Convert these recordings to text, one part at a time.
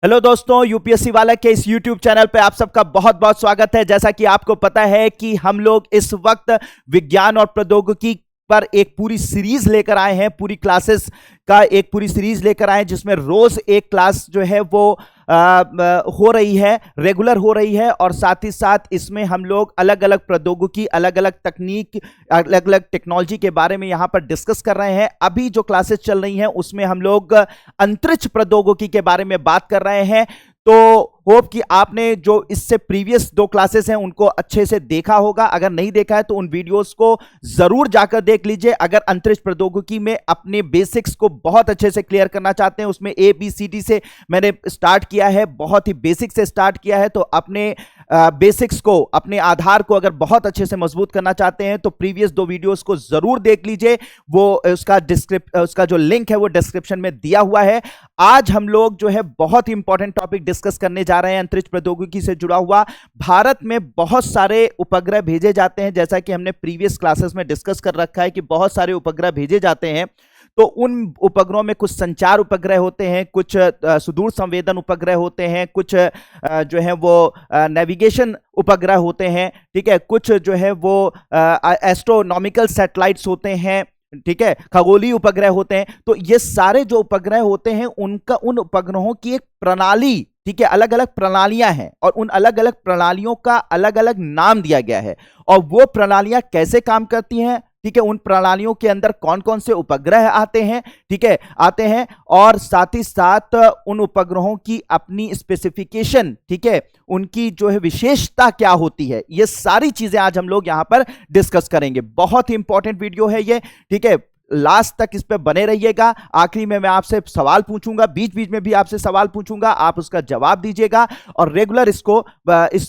Hello दोस्तों, UPSC वाला के इस यूट्यूब चैनल पे आप सबका बहुत बहुत स्वागत है। जैसा कि आपको पता है कि हम लोग इस वक्त विज्ञान और प्रौद्योगिकी पर एक पूरी सीरीज लेकर आए हैं, पूरी क्लासेस का एक पूरी सीरीज लेकर आए हैं जिसमें रोज एक क्लास जो है वो हो रही है, रेगुलर हो रही है। और साथ ही साथ इसमें हम लोग अलग अलग प्रौद्योगिकी, अलग अलग तकनीक, अलग अलग टेक्नोलॉजी के बारे में यहां पर डिस्कस कर रहे हैं। अभी जो क्लासेस चल रही हैं उसमें हम लोग अंतरिक्ष प्रौद्योगिकी के बारे में बात कर रहे हैं। तो होप कि आपने जो इससे प्रीवियस दो क्लासेस हैं उनको अच्छे से देखा होगा। अगर नहीं देखा है तो उन वीडियोस को जरूर जाकर देख लीजिए। अगर अंतरिक्ष प्रौद्योगिकी में अपने बेसिक्स को बहुत अच्छे से क्लियर करना चाहते हैं, उसमें ABCD से मैंने स्टार्ट किया है, बहुत ही बेसिक से स्टार्ट किया है। तो अपने बेसिक्स को, अपने आधार को अगर बहुत अच्छे से मजबूत करना चाहते हैं तो प्रीवियस दो वीडियोस को जरूर देख लीजिए। वो उसका जो लिंक है वो डिस्क्रिप्शन में दिया हुआ है। आज हम लोग जो है बहुत ही इंपॉर्टेंट टॉपिक डिस्कस करने जा रहे हैं अंतरिक्ष प्रौद्योगिकी से जुड़ा हुआ। भारत में बहुत सारे उपग्रह भेजे जाते हैं, जैसा कि हमने प्रीवियस क्लासेस में डिस्कस कर रखा है कि बहुत सारे उपग्रह भेजे जाते हैं। तो उन उपग्रहों में कुछ संचार उपग्रह होते हैं, कुछ सुदूर संवेदन उपग्रह होते हैं, कुछ जो है वो नेविगेशन उपग्रह होते हैं, ठीक है, कुछ जो है वो एस्ट्रोनॉमिकल सैटेलाइट्स होते हैं, ठीक है, खगोलीय उपग्रह होते हैं। तो ये सारे जो उपग्रह होते हैं उन उपग्रहों की एक प्रणाली, ठीक है, अलग अलग प्रणालियां हैं और उन अलग अलग प्रणालियों का अलग अलग नाम दिया गया है। और वो प्रणालियां कैसे काम करती हैं, ठीक है, उन प्रणालियों के अंदर कौन कौन से उपग्रह आते हैं, ठीक है, आते हैं, और साथ ही साथ उन उपग्रहों की अपनी स्पेसिफिकेशन, ठीक है, उनकी जो है विशेषता क्या होती है, ये सारी चीजें आज हम लोग यहां पर डिस्कस करेंगे। बहुत ही इंपॉर्टेंट वीडियो है ये, ठीक है, लास्ट तक इस पे बने रहिएगा। आखिरी में मैं आपसे सवाल पूछूंगा, बीच बीच में भी आपसे सवाल पूछूंगा, आप उसका जवाब दीजिएगा। और रेगुलर इस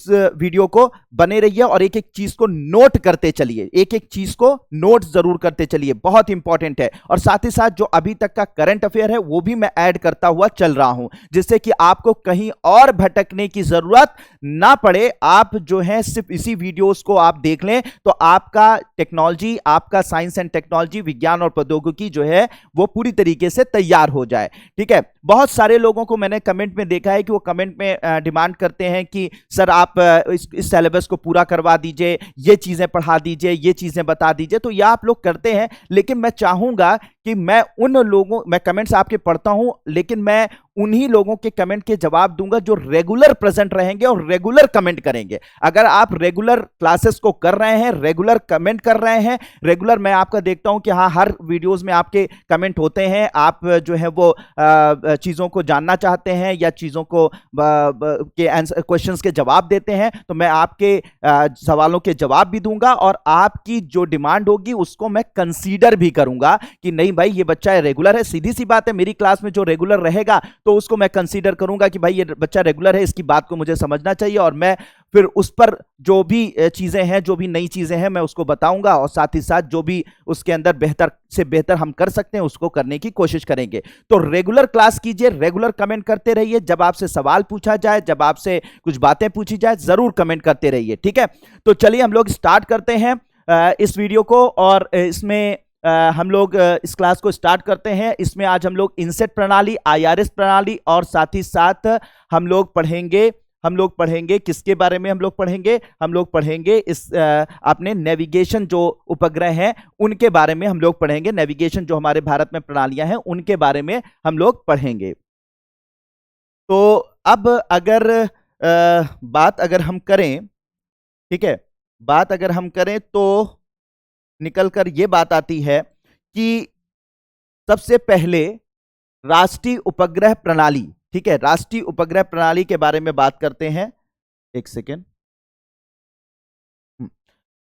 वीडियो को बने रहिए और एक एक चीज को नोट करते चलिए, एक एक चीज को नोट जरूर करते चलिए, बहुत इंपॉर्टेंट है। और साथ ही साथ जो अभी तक का करंट अफेयर है वो भी मैं ऐड करता हुआ चल रहा हूं, जिससे कि आपको कहीं और भटकने की जरूरत ना पड़े। आप जो है सिर्फ इसी वीडियोस को आप देख लें तो आपका टेक्नोलॉजी, आपका साइंस एंड टेक्नोलॉजी, विज्ञान और प्रौद्योगिकी जो है वो पूरी तरीके से तैयार हो जाए, ठीक है। बहुत सारे लोगों को मैंने कमेंट में देखा है कि वो कमेंट में डिमांड करते हैं कि सर आप इस सिलेबस को पूरा करवा दीजिए, ये चीजें पढ़ा दीजिए, ये चीजें बता दीजिए। तो यह आप लोग करते हैं, लेकिन मैं चाहूंगा कि मैं कमेंट्स आपके पढ़ता हूं, लेकिन मैं उन्हीं लोगों के कमेंट के जवाब दूंगा जो रेगुलर प्रेजेंट रहेंगे और रेगुलर कमेंट करेंगे। अगर आप रेगुलर क्लासेस को कर रहे हैं, रेगुलर कमेंट कर रहे हैं, रेगुलर मैं आपका देखता हूं कि हाँ, हर वीडियोस में आपके कमेंट होते हैं, आप जो है वो चीजों को जानना चाहते हैं या चीजों को के आंसर, क्वेश्चंस के जवाब देते हैं, तो मैं आपके सवालों के जवाब भी दूंगा और आपकी जो डिमांड होगी उसको मैं कंसीडर भी करूंगा कि नहीं भाई ये बच्चा रेगुलर है। सीधी सी बात है, मेरी क्लास में जो रेगुलर रहेगा तो उसको मैं कंसीडर करूंगा कि भाई ये बच्चा रेगुलर है, इसकी बात को मुझे समझना चाहिए, और मैं फिर उस पर जो भी चीजें हैं, जो भी नई चीजें हैं, मैं उसको बताऊंगा। और साथ ही साथ जो भी उसके अंदर बेहतर से बेहतर हम कर सकते हैं उसको करने की कोशिश करेंगे। तो रेगुलर क्लास कीजिए, रेगुलर कमेंट करते रहिए। जब आपसे सवाल पूछा जाए, जब आपसे कुछ बातें पूछी जाए, जरूर कमेंट करते रहिए, ठीक है। तो चलिए हम लोग स्टार्ट करते हैं इस वीडियो को, और इसमें हम लोग इस क्लास को स्टार्ट करते हैं। इसमें आज हम लोग इनसेट प्रणाली, IRS प्रणाली, और साथ ही साथ हम लोग पढ़ेंगे किसके बारे में हम लोग पढ़ेंगे इस अपने नेविगेशन जो उपग्रह हैं उनके बारे में हम लोग पढ़ेंगे। नेविगेशन जो हमारे भारत में प्रणालियां हैं उनके बारे में हम लोग पढ़ेंगे। तो अब अगर बात अगर हम करें, ठीक है, बात अगर हम करें तो निकल कर ये बात आती है कि सबसे पहले राष्ट्रीय उपग्रह प्रणाली, ठीक है, राष्ट्रीय उपग्रह प्रणाली के बारे में बात करते हैं। एक सेकेंड,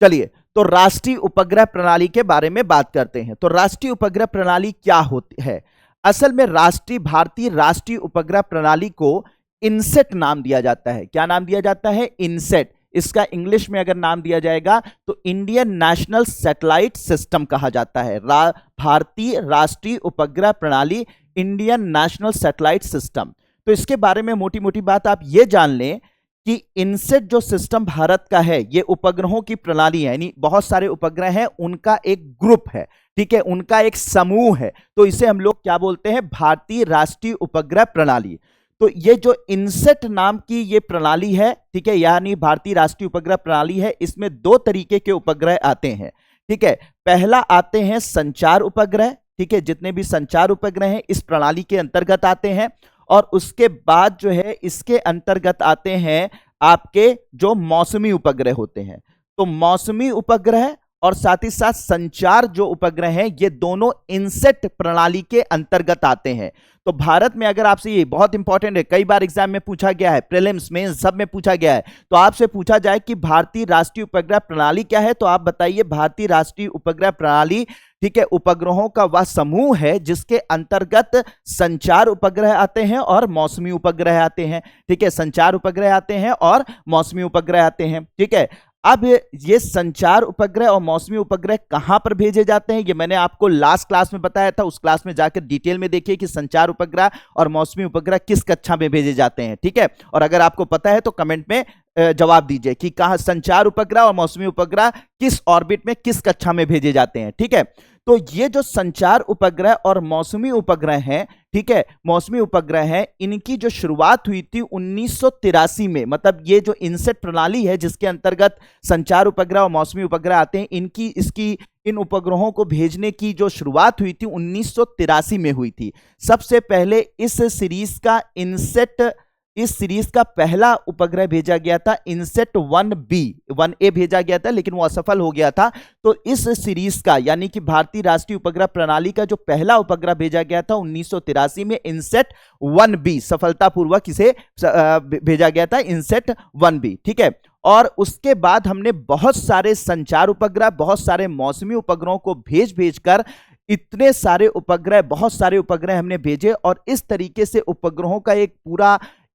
चलिए, तो राष्ट्रीय उपग्रह प्रणाली के बारे में बात करते हैं। तो राष्ट्रीय उपग्रह प्रणाली क्या होती है? असल में भारतीय राष्ट्रीय उपग्रह प्रणाली को इनसेट नाम दिया जाता है। क्या नाम दिया जाता है? इनसेट। इसका इंग्लिश में अगर नाम दिया जाएगा तो इंडियन नेशनल सैटेलाइट सिस्टम कहा जाता है। भारतीय राष्ट्रीय उपग्रह प्रणाली, इंडियन नेशनल सैटेलाइट सिस्टम। तो इसके बारे में मोटी मोटी बात आप ये जान लें कि इनसेट जो सिस्टम भारत का है, ये उपग्रहों की प्रणाली है, यानी बहुत सारे उपग्रह हैं, उनका एक ग्रुप है, ठीक है, उनका एक समूह है। तो इसे हम लोग क्या बोलते हैं? भारतीय राष्ट्रीय उपग्रह प्रणाली। तो ये जो इनसेट नाम की ये प्रणाली है, ठीक है, यानी भारतीय राष्ट्रीय उपग्रह प्रणाली है, इसमें दो तरीके के उपग्रह आते हैं, ठीक है। पहला आते हैं संचार उपग्रह, ठीक है, जितने भी संचार उपग्रह हैं इस प्रणाली के अंतर्गत आते हैं। और उसके बाद जो है इसके अंतर्गत आते हैं आपके जो मौसमी उपग्रह होते हैं। तो मौसमी उपग्रह और साथ ही साथ संचार जो उपग्रह हैं ये दोनों इनसेट प्रणाली के अंतर्गत आते हैं। तो भारत में अगर आपसे, ये बहुत इंपॉर्टेंट है, कई बार एग्जाम में पूछा गया है, प्रीलिम्स में सब में पूछा गया है, तो आपसे पूछा जाए कि भारतीय राष्ट्रीय उपग्रह प्रणाली क्या है, तो आप बताइए भारतीय राष्ट्रीय उपग्रह प्रणाली, ठीक है, उपग्रहों का वह समूह है जिसके अंतर्गत संचार उपग्रह आते हैं और मौसमी उपग्रह आते हैं, ठीक है, संचार उपग्रह आते हैं और मौसमी उपग्रह आते हैं, ठीक है। अब ये संचार उपग्रह और मौसमी उपग्रह कहां पर भेजे जाते हैं, ये मैंने आपको लास्ट क्लास में बताया था, उस क्लास में जाकर डिटेल में देखिए कि संचार उपग्रह और मौसमी उपग्रह किस कक्षा में भेजे जाते हैं, ठीक है। और अगर आपको पता है तो कमेंट में जवाब दीजिए कि कहां संचार उपग्रह और मौसमी उपग्रह किस ऑर्बिट में किस कक्षा में भेजे जाते हैं, ठीक है। तो ये जो संचार उपग्रह और मौसमी उपग्रह हैं, ठीक है, मौसमी उपग्रह हैं, इनकी जो शुरुआत हुई थी 1983 में, मतलब ये जो इनसेट प्रणाली है जिसके अंतर्गत संचार उपग्रह और मौसमी उपग्रह आते हैं, इन उपग्रहों को भेजने की जो शुरुआत हुई थी 1983 में हुई थी। सबसे पहले इस सीरीज का पहला उपग्रह भेजा गया था इनसेट 1A भेजा गया था, लेकिन वो असफल हो गया था। तो इस सीरीज का, यानी कि भारतीय राष्ट्रीय उपग्रह प्रणाली का जो पहला उपग्रह भेजा गया था 1983 में, इनसेट 1B, सफलतापूर्वक इसे भेजा गया था, इनसेट 1B, ठीक है। और उसके बाद हमने बहुत सारे संचार उपग्रह, बहुत सारे मौसमी उपग्रहों को भेज कर इतने सारे उपग्रह, बहुत सारे उपग्रह हमने भेजे और इस तरीके से उपग्रहों का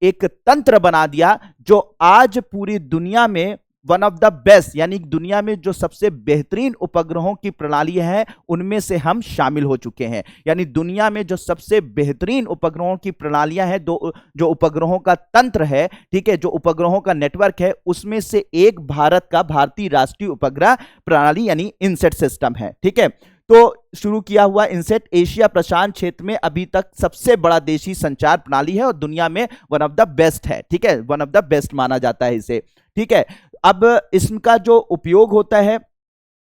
एक तंत्र बना दिया जो आज पूरी दुनिया में वन ऑफ द बेस्ट, यानी दुनिया में जो सबसे बेहतरीन उपग्रहों की प्रणाली है उनमें से हम शामिल हो चुके हैं। यानी दुनिया में जो सबसे बेहतरीन उपग्रहों की प्रणालियां हैं, जो उपग्रहों का तंत्र है, ठीक है, जो उपग्रहों का नेटवर्क है, उसमें से एक भारत का भारतीय राष्ट्रीय उपग्रह प्रणाली यानी इनसेट सिस्टम है, ठीक है। तो शुरू किया हुआ इनसेट एशिया प्रशांत क्षेत्र में अभी तक सबसे बड़ा देशी संचार प्रणाली है और दुनिया में वन ऑफ द बेस्ट है, ठीक है, वन ऑफ द बेस्ट माना जाता है इसे, ठीक है। अब इसका जो उपयोग होता है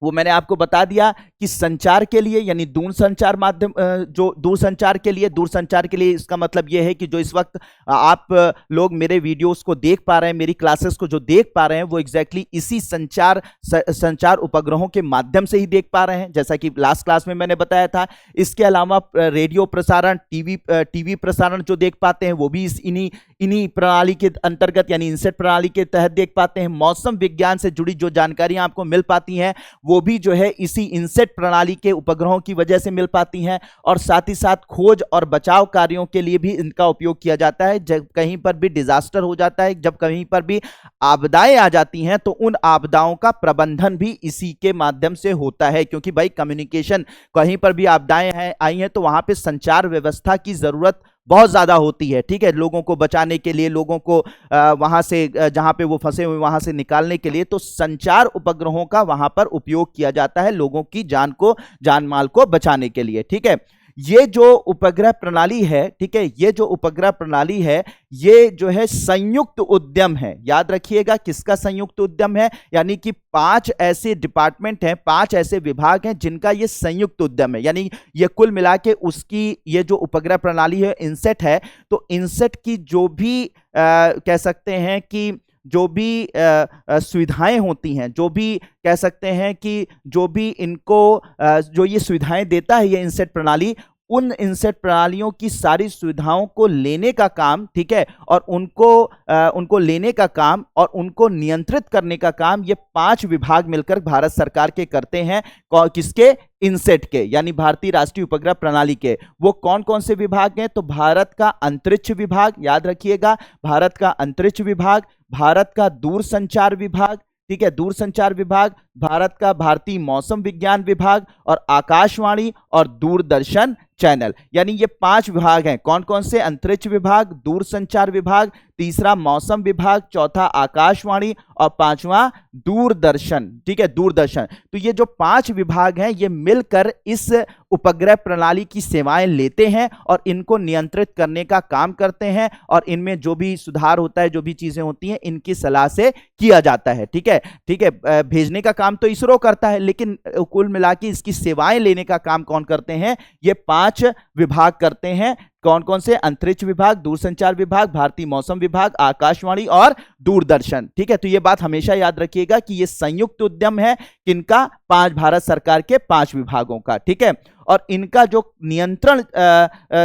वो मैंने आपको बता दिया कि संचार के लिए, यानी दूरसंचार माध्यम, जो दूरसंचार के लिए इसका मतलब यह है कि जो इस वक्त आप लोग मेरे वीडियोस को देख पा रहे हैं, मेरी क्लासेस को जो देख पा रहे हैं, वो एग्जैक्टली इसी संचार उपग्रहों के माध्यम से ही देख पा रहे हैं, जैसा कि लास्ट क्लास में मैंने बताया था। इसके अलावा रेडियो प्रसारण, टीवी प्रसारण जो देख पाते हैं वो भी इन्हीं प्रणाली के अंतर्गत यानी इनसेट प्रणाली के तहत देख पाते हैं। मौसम विज्ञान से जुड़ी जो जानकारियां आपको मिल पाती हैं वो भी जो है इसी इनसेट प्रणाली के उपग्रहों की वजह से मिल पाती हैं। और साथ ही साथ खोज और बचाव कार्यों के लिए भी इनका उपयोग किया जाता है। जब कहीं पर भी डिजास्टर हो जाता है, जब कहीं पर भी आपदाएं आ जाती हैं, तो उन आपदाओं का प्रबंधन भी इसी के माध्यम से होता है, क्योंकि भाई कम्युनिकेशन, कहीं पर भी आपदाएं आई हैं तो वहां पे संचार व्यवस्था की जरूरत बहुत ज्यादा होती है, ठीक है, लोगों को बचाने के लिए, लोगों को वहां से, जहां पे वो फंसे हुए वहां से निकालने के लिए। तो संचार उपग्रहों का वहां पर उपयोग किया जाता है लोगों की जान माल को बचाने के लिए, ठीक है। ये जो उपग्रह प्रणाली है, ठीक है, ये जो उपग्रह प्रणाली है ये जो है संयुक्त उद्यम है। याद रखिएगा किसका संयुक्त उद्यम है, यानी कि 5 ऐसे डिपार्टमेंट हैं, 5 ऐसे विभाग हैं जिनका ये संयुक्त उद्यम है। यानी ये कुल मिला के उसकी ये जो उपग्रह प्रणाली है इनसेट है, तो इनसेट की जो भी कह सकते हैं कि जो भी सुविधाएं होती हैं, जो भी कह सकते हैं कि जो भी इनको जो ये सुविधाएं देता है ये इनसेट प्रणाली, उन इनसेट प्रणालियों की सारी सुविधाओं को लेने का काम, ठीक है, और उनको लेने का काम और उनको नियंत्रित करने का काम ये 5 विभाग मिलकर भारत सरकार के करते हैं। किसके? इनसेट के, यानी भारतीय राष्ट्रीय उपग्रह प्रणाली के। वो कौन कौन से विभाग हैं? तो भारत का अंतरिक्ष विभाग, याद रखिएगा, भारत का अंतरिक्ष विभाग, भारत का दूरसंचार विभाग, ठीक है, दूरसंचार विभाग, भारत का भारतीय मौसम विज्ञान विभाग और आकाशवाणी और दूरदर्शन चैनल। यानी ये 5 विभाग हैं। कौन कौन से? अंतरिक्ष विभाग, दूरसंचार विभाग, तीसरा मौसम विभाग, चौथा आकाशवाणी और पांचवा दूरदर्शन। ठीक है, दूरदर्शन। तो ये जो 5 विभाग हैं ये मिलकर इस उपग्रह प्रणाली की सेवाएं लेते हैं और इनको नियंत्रित करने का काम करते हैं, और इनमें जो भी सुधार होता है, जो भी चीजें होती हैं, इनकी सलाह से किया जाता है। ठीक है, ठीक है। भेजने का काम तो इसरो करता है, लेकिन कुल मिला के इसकी सेवाएं लेने का काम कौन करते हैं? ये 5 विभाग करते हैं। कौन कौन से? अंतरिक्ष विभाग, दूरसंचार विभाग, भारतीय मौसम विभाग, आकाशवाणी और दूरदर्शन। ठीक है, तो ये बात हमेशा याद रखिएगा कि ये संयुक्त उद्यम है किनका? भारत सरकार के 5 विभागों का। ठीक है, और इनका जो नियंत्रण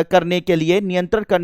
करने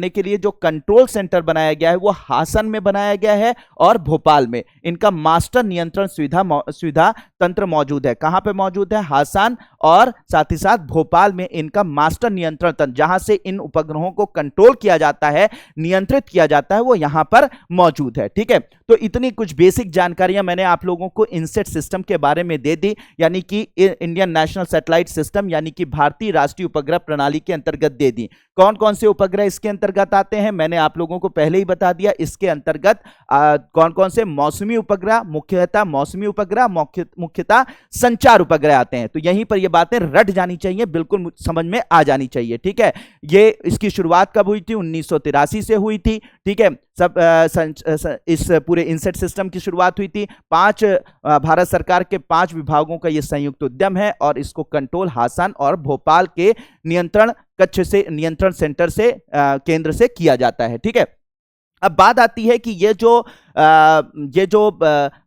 के लिए जो कंट्रोल सेंटर बनाया गया है वो हासन में बनाया गया है और भोपाल में। इनका मास्टर नियंत्रण सुविधा तंत्र मौजूद है। कहां पे मौजूद है? हासन और साथ ही साथ भोपाल में इनका मास्टर नियंत्रण तंत्र, जहां से इन उपग्रहों को कंट्रोल किया जाता है, नियंत्रित किया जाता है, वो यहां पर मौजूद है। ठीक है, तो इतनी कुछ बेसिक जानकारियां मैंने आप लोगों को इनसेट सिस्टम के बारे में दे दी, यानी कि इंडियन नेशनल सैटेलाइट सिस्टम, यानी कि भारतीय राष्ट्रीय उपग्रह प्रणाली के अंतर्गत दे दी। कौन कौन से उपग्रह इसके अंतर्गत आते हैं मैंने आप लोगों को पहले ही बता दिया। इसके अंतर्गत कौन कौन से मौसमी उपग्रह, मुख्यतः मौसमी उपग्रह, मुख्यतः संचार उपग्रह आते हैं। तो यहीं पर ये बातें रट जानी चाहिए, बिल्कुल समझ में आ जानी चाहिए। ठीक है, ये इसकी शुरुआत कब हुई थी? 1983 से हुई थी। ठीक है, इस पूरे इनसेट सिस्टम की शुरुआत हुई थी। 5 भारत सरकार के 5 विभागों का ये संयुक्त उद्यम है और इसको कंट्रोल हासन और भोपाल के नियंत्रण कक्ष से, नियंत्रण सेंटर से, केंद्र से किया जाता है। ठीक है, अब बात आती है कि ये जो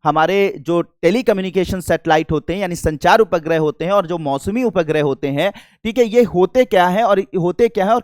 हमारे जो टेलीकम्युनिकेशन सैटेलाइट होते हैं, यानी संचार उपग्रह होते हैं, और जो मौसमी उपग्रह होते हैं, ठीक है, ये होते क्या है और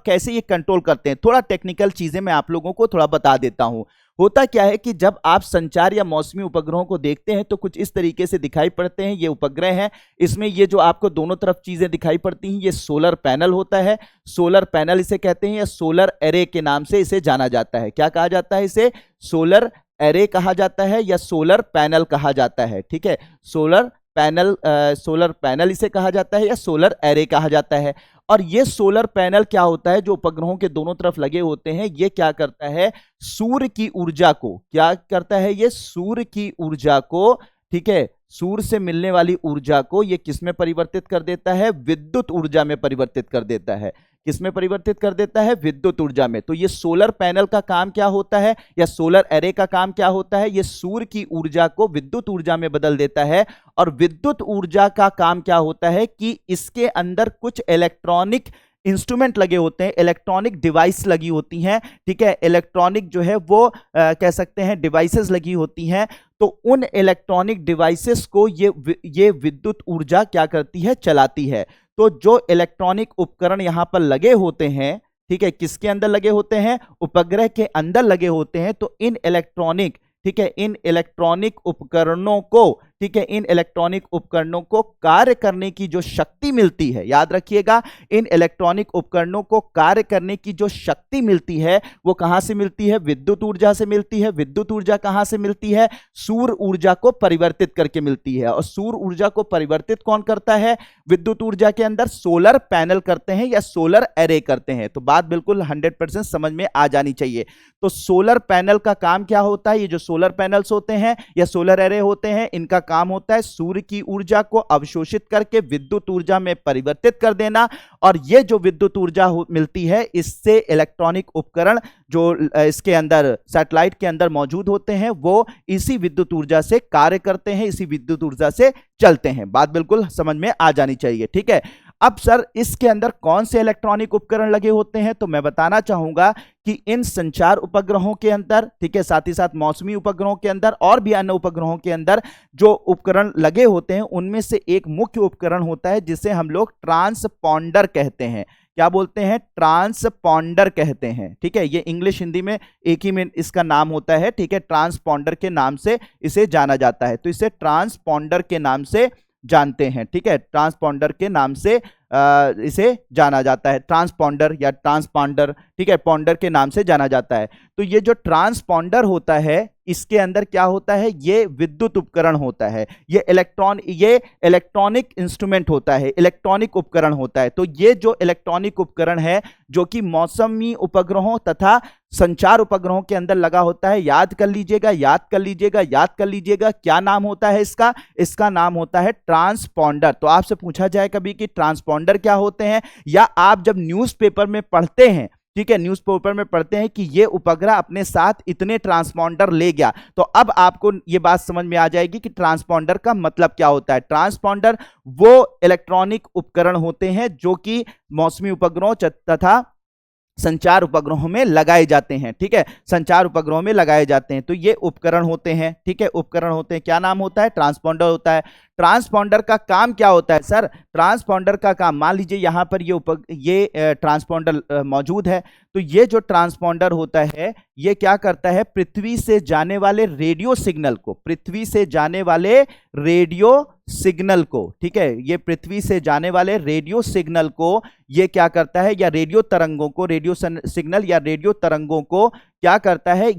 कैसे ये कंट्रोल करते हैं। थोड़ा टेक्निकल चीजें मैं आप लोगों को थोड़ा बता देता हूं। होता क्या है कि जब आप संचार या मौसमी उपग्रहों को देखते हैं तो कुछ इस तरीके से दिखाई पड़ते हैं। ये उपग्रह हैं, इसमें ये जो आपको दोनों तरफ चीजें दिखाई पड़ती हैं, ये सोलर पैनल होता है। सोलर पैनल इसे कहते हैं, या सोलर एरे के नाम से इसे जाना जाता है। क्या कहा जाता है इसे? सोलर एरे कहा जाता है या सोलर पैनल कहा जाता है। ठीक है, सोलर पैनल इसे कहा जाता है या सोलर एरे कहा जाता है। और ये सोलर पैनल क्या होता है, जो उपग्रहों के दोनों तरफ लगे होते हैं, ये क्या करता है? सूर्य की ऊर्जा को, क्या करता है ये? सूर्य की ऊर्जा को, ठीक है, सूर्य से मिलने वाली ऊर्जा को ये किस में परिवर्तित कर देता है? विद्युत ऊर्जा में परिवर्तित कर देता है। किस में परिवर्तित कर देता है? विद्युत ऊर्जा में। तो ये सोलर पैनल का काम क्या होता है, या सोलर एरे का काम क्या होता है? ये सूर्य की ऊर्जा को विद्युत ऊर्जा में बदल देता है। और विद्युत ऊर्जा का काम क्या होता है कि इसके अंदर कुछ इलेक्ट्रॉनिक इंस्ट्रूमेंट लगे होते हैं, इलेक्ट्रॉनिक डिवाइस लगी होती हैं। ठीक है, इलेक्ट्रॉनिक जो है वो कह सकते हैं डिवाइसेस लगी होती हैं। तो उन इलेक्ट्रॉनिक डिवाइसेस को ये विद्युत ऊर्जा क्या करती है? चलाती है। तो जो इलेक्ट्रॉनिक उपकरण यहां पर लगे होते हैं, ठीक है, किसके अंदर लगे होते हैं? उपग्रह के अंदर लगे होते हैं। तो इन इलेक्ट्रॉनिक, ठीक है, इन इलेक्ट्रॉनिक उपकरणों को, ठीक है, इन इलेक्ट्रॉनिक उपकरणों को कार्य करने की जो शक्ति मिलती है, याद रखिएगा, इन इलेक्ट्रॉनिक उपकरणों को कार्य करने की जो शक्ति मिलती है वो कहां से मिलती है? विद्युत ऊर्जा से मिलती है। विद्युत ऊर्जा कहां से मिलती है? सूर्य ऊर्जा को परिवर्तित करके मिलती है। और सूर्य ऊर्जा को परिवर्तित कौन करता है? विद्युत ऊर्जा के अंदर सोलर पैनल करते हैं या सोलर एरे करते हैं। तो बात बिल्कुल 100% समझ में आ जानी चाहिए। तो सोलर पैनल का काम क्या होता है? ये जो सोलर पैनल्स होते हैं या सोलर एरे होते हैं, इनका काम होता है सूर्य की ऊर्जा को अवशोषित करके विद्युत ऊर्जा में परिवर्तित कर देना। और ये जो विद्युत ऊर्जा मिलती है, इससे इलेक्ट्रॉनिक उपकरण जो इसके अंदर सैटेलाइट के अंदर मौजूद होते हैं वो इसी विद्युत ऊर्जा से कार्य करते हैं, इसी विद्युत ऊर्जा से चलते हैं। बात बिल्कुल समझ में आ जानी चाहिए। ठीक है, अब सर इसके अंदर कौन से इलेक्ट्रॉनिक उपकरण लगे होते हैं? तो मैं बताना चाहूंगा कि इन संचार उपग्रहों के अंदर, ठीक है, साथ ही साथ मौसमी उपग्रहों के अंदर और भी अन्य उपग्रहों के अंदर जो उपकरण लगे होते हैं उनमें से एक मुख्य उपकरण होता है जिसे हम लोग ट्रांसपॉन्डर कहते हैं। क्या बोलते हैं? ट्रांसपॉन्डर कहते हैं। ठीक है, ये इंग्लिश हिंदी में एक ही में इसका नाम होता है। ठीक है, ट्रांसपॉन्डर के नाम से इसे जाना जाता है। तो इसे ट्रांसपॉन्डर के नाम से जानते हैं। ठीक है, ट्रांसपॉन्डर के नाम से इसे जाना जाता है, ट्रांसपॉन्डर या ट्रांसपॉन्डर, ठीक है, पॉन्डर के नाम से जाना जाता है। तो ये जो ट्रांसपॉन्डर होता है इसके अंदर क्या होता है, ये विद्युत उपकरण होता है, ये इलेक्ट्रॉनिक इंस्ट्रूमेंट होता है, इलेक्ट्रॉनिक उपकरण होता है। तो ये जो इलेक्ट्रॉनिक उपकरण है जो कि मौसमी उपग्रहों तथा संचार उपग्रहों के अंदर लगा होता है, याद कर लीजिएगा, याद कर लीजिएगा, याद कर लीजिएगा, क्या नाम होता है इसका, इसका नाम होता है ट्रांसपॉन्डर। तो आपसे पूछा जाए कभी कि ट्रांसपॉन्डर क्या होते हैं, या आप जब न्यूज़पेपर में पढ़ते हैं, ठीक है, न्यूज़पेपर में पढ़ते हैं कि ये उपग्रह अपने साथ इतने ट्रांसपॉन्डर ले गया, तो अब आपको ये बात समझ में आ जाएगी कि ट्रांसपॉन्डर का मतलब क्या होता है। ट्रांसपॉन्डर वो इलेक्ट्रॉनिक उपकरण होते हैं जो कि मौसमी उपग्रहों तथा संचार उपग्रहों में लगाए जाते हैं, ठीक है, संचार उपग्रहों में लगाए जाते हैं। तो ये उपकरण होते हैं, ठीक है, उपकरण होते हैं। क्या नाम होता है, ट्रांसपॉन्डर होता है। ट्रांसपॉन्डर का काम क्या होता है सर, ट्रांसपॉन्डर का काम, मान लीजिए यहां पर ये ट्रांसपॉन्डर मौजूद है, तो ये जो ट्रांसपॉन्डर होता है ये क्या करता है, पृथ्वी से जाने वाले रेडियो सिग्नल को, पृथ्वी से जाने वाले रेडियो सिग्नल को, ठीक है, ये पृथ्वी से जाने वाले रेडियो सिग्नल को ये क्या करता है, या रेडियो तरंगों को, रेडियो सिग्नल या रेडियो तरंगों को क्या करता है,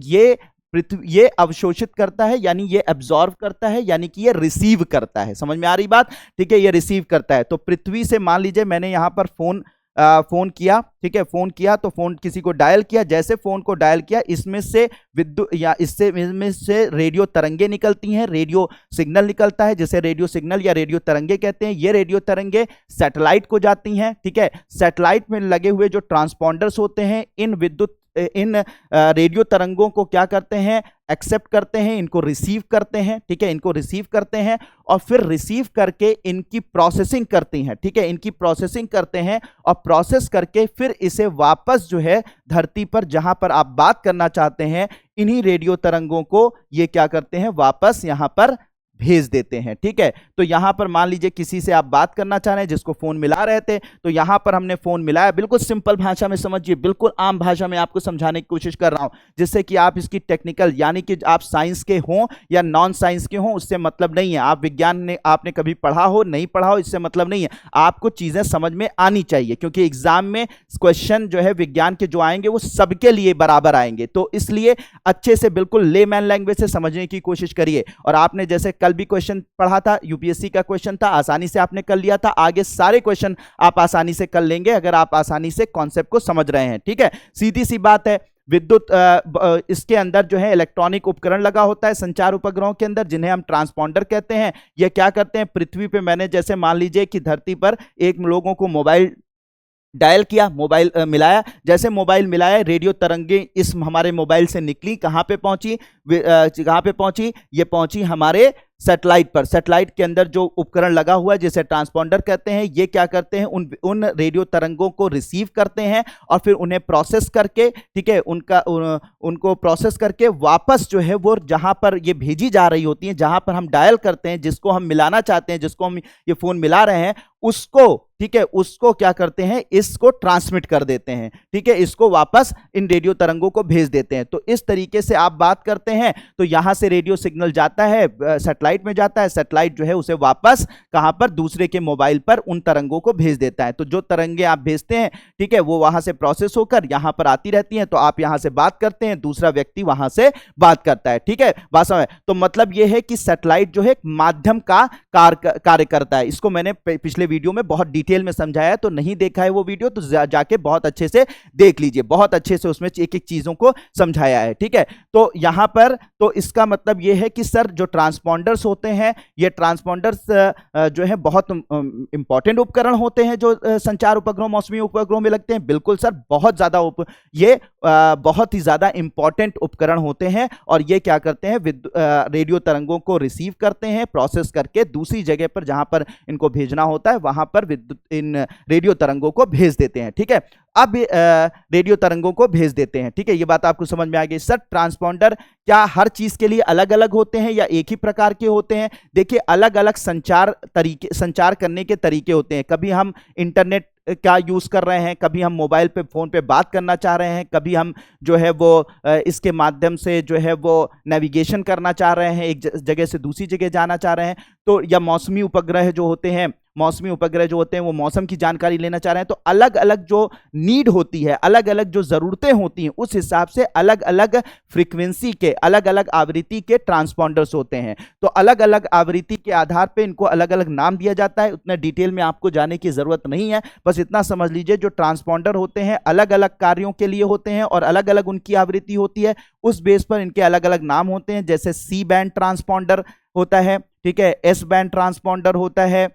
ये अवशोषित करता है, यानी ये एब्जॉर्व करता है, यानी कि ये रिसीव करता है। समझ में आ रही बात, ठीक है, ये रिसीव करता है। तो पृथ्वी से मान लीजिए मैंने यहां पर फोन किया, ठीक है, फोन किया, तो फोन किसी को डायल किया, जैसे फोन को डायल किया इसमें से विद्युत या इसमें से रेडियो तरंगे निकलती हैं, रेडियो सिग्नल निकलता है, जिसे रेडियो सिग्नल या रेडियो तरंगे कहते हैं। ये रेडियो तरंगे सैटेलाइट को जाती हैं, ठीक है, सैटेलाइट में लगे हुए जो ट्रांसपॉन्डर्स होते हैं इन रेडियो तरंगों को क्या करते हैं, एक्सेप्ट करते हैं, इनको रिसीव करते हैं, ठीक है, इनको रिसीव करते हैं और फिर रिसीव करके इनकी प्रोसेसिंग करती हैं, ठीक है, इनकी प्रोसेसिंग करते हैं और प्रोसेस करके फिर इसे वापस जो है धरती पर जहां पर आप बात करना चाहते हैं, इन्हीं रेडियो तरंगों को ये क्या करते हैं, वापस यहां पर भेज देते हैं, ठीक है। तो यहां पर मान लीजिए किसी से आप बात करना चाह रहे हैं, जिसको फोन मिला रहे थे, तो यहां पर हमने फोन मिलाया, बिल्कुल सिंपल भाषा में समझिए, बिल्कुल आम भाषा में आपको समझाने की कोशिश कर रहा हूं, जिससे कि आप इसकी टेक्निकल, यानी कि आप साइंस के हों या नॉन साइंस के हों, उससे मतलब नहीं है, आप विज्ञान ने आपने कभी पढ़ा हो नहीं पढ़ा हो, इससे मतलब नहीं है, आपको चीजें समझ में आनी चाहिए, क्योंकि एग्जाम में क्वेश्चन जो है विज्ञान के जो आएंगे वो सबके लिए बराबर आएंगे। तो इसलिए अच्छे से बिल्कुल लेमैन लैंग्वेज से समझने की कोशिश करिए। और आपने जैसे कल भी क्वेश्चन पढ़ा था, यूपीएससी का क्वेश्चन था, आसानी से आपने कर लिया था, आगे सारे क्वेश्चन आप आसानी से कर लेंगे अगर आप आसानी से कॉन्सेप्ट को समझ रहे हैं, ठीक है, सीधी सी बात है। विद्युत इसके अंदर जो है इलेक्ट्रॉनिक उपकरण लगा होता है संचार उपग्रहों के अंदर, जिन्हें हम ट्रांसपॉन्डर कहते हैं। ये क्या करते हैं, पृथ्वी पे मैंने जैसे मान लीजिए कि धरती पर एक लोगों को मोबाइल डायल किया, मोबाइल मिलाया, जैसे मोबाइल मिलाया, रेडियो तरंगे इस हमारे मोबाइल से निकली, कहां पे पहुंची, कहां पे पहुंची, ये पहुंची हमारे सैटेलाइट पर। सैटेलाइट के अंदर जो उपकरण लगा हुआ है जिसे ट्रांसपॉन्डर कहते हैं, ये क्या करते हैं, उन रेडियो तरंगों को रिसीव करते हैं और फिर उन्हें प्रोसेस करके, ठीक है, उनको प्रोसेस करके वापस जो है वो जहां पर ये भेजी जा रही होती है, जहां पर हम डायल करते हैं, जिसको हम मिलाना चाहते हैं, जिसको हम ये फोन मिला रहे हैं, उसको, ठीक है, उसको क्या करते हैं, इसको ट्रांसमिट कर देते हैं, ठीक है, इसको वापस इन रेडियो तरंगों को भेज देते हैं। तो इस तरीके से आप बात करते हैं, तो यहां से रेडियो सिग्नल जाता है, सैटेलाइट में जाता है, सैटेलाइट जो है उसे वापस कहां पर, दूसरे के मोबाइल पर उन तरंगों को भेज देता है। तो जो तरंगे आप भेजते हैं, ठीक है, वो वहां से प्रोसेस होकर यहां पर आती रहती हैं, तो आप यहां से बात करते हैं, दूसरा व्यक्ति वहां से बात करता है, ठीक है, बात समझ। तो मतलब यह है कि सैटेलाइट जो है एक माध्यम का कार्य करता है। इसको मैंने पिछले वीडियो में बहुत डिटेल में समझाया है, तो नहीं देखा है वो वीडियो तो जाके बहुत अच्छे से देख लीजिए, बहुत अच्छे से उसमें एक एक चीजों को समझाया है, ठीक है। तो यहां पर तो इसका मतलब यह है कि सर जो ट्रांसपॉन्डर्स होते हैं, ये ट्रांसपॉन्डर्स जो है बहुत इंपॉर्टेंट उपकरण होते हैं जो संचार उपग्रहों, मौसमी उपग्रहों में लगते हैं। बिल्कुल सर, बहुत ज्यादा ये बहुत ही ज्यादा इंपॉर्टेंट उपकरण होते हैं और ये क्या करते हैं, रेडियो तरंगों को रिसीव करते हैं, प्रोसेस करके दूसरी जगह पर जहां पर इनको भेजना होता है वहां पर विद्युत इन रेडियो तरंगों को भेज देते हैं, ठीक है। अब रेडियो तरंगों को भेज देते हैं, ठीक है, ये बात आपको समझ में आ गई। सर ट्रांसपॉन्डर क्या हर चीज के लिए अलग अलग होते हैं या एक ही प्रकार के होते हैं? देखिए, अलग अलग संचार करने के तरीके होते हैं। कभी हम इंटरनेट क्या यूज कर रहे हैं, कभी हम मोबाइल पे फोन पे बात करना चाह रहे हैं, कभी हम जो है वो इसके माध्यम से जो है वो नेविगेशन करना चाह रहे हैं, एक जगह से दूसरी जगह जाना चाह रहे हैं। तो या मौसमी उपग्रह जो होते हैं, मौसमी उपग्रह जो होते हैं वो मौसम की जानकारी लेना चाह रहे हैं, तो अलग अलग जो नीड होती है, अलग अलग जो जरूरतें होती हैं, उस हिसाब से अलग अलग फ्रीक्वेंसी के, अलग अलग आवृत्ति के ट्रांसपॉन्डर्स होते हैं। तो अलग अलग आवृत्ति के आधार पर इनको अलग अलग नाम दिया जाता है। उतने डिटेल में आपको जाने की जरूरत नहीं है, बस इतना समझ लीजिए जो ट्रांसपॉन्डर होते हैं अलग अलग कार्यों के लिए होते हैं और अलग अलग उनकी आवृत्ति होती है, उस बेस पर इनके अलग अलग नाम होते हैं। जैसे सी बैंड ट्रांसपॉन्डर होता है, ठीक है, एस बैंड ट्रांसपॉन्डर होता है,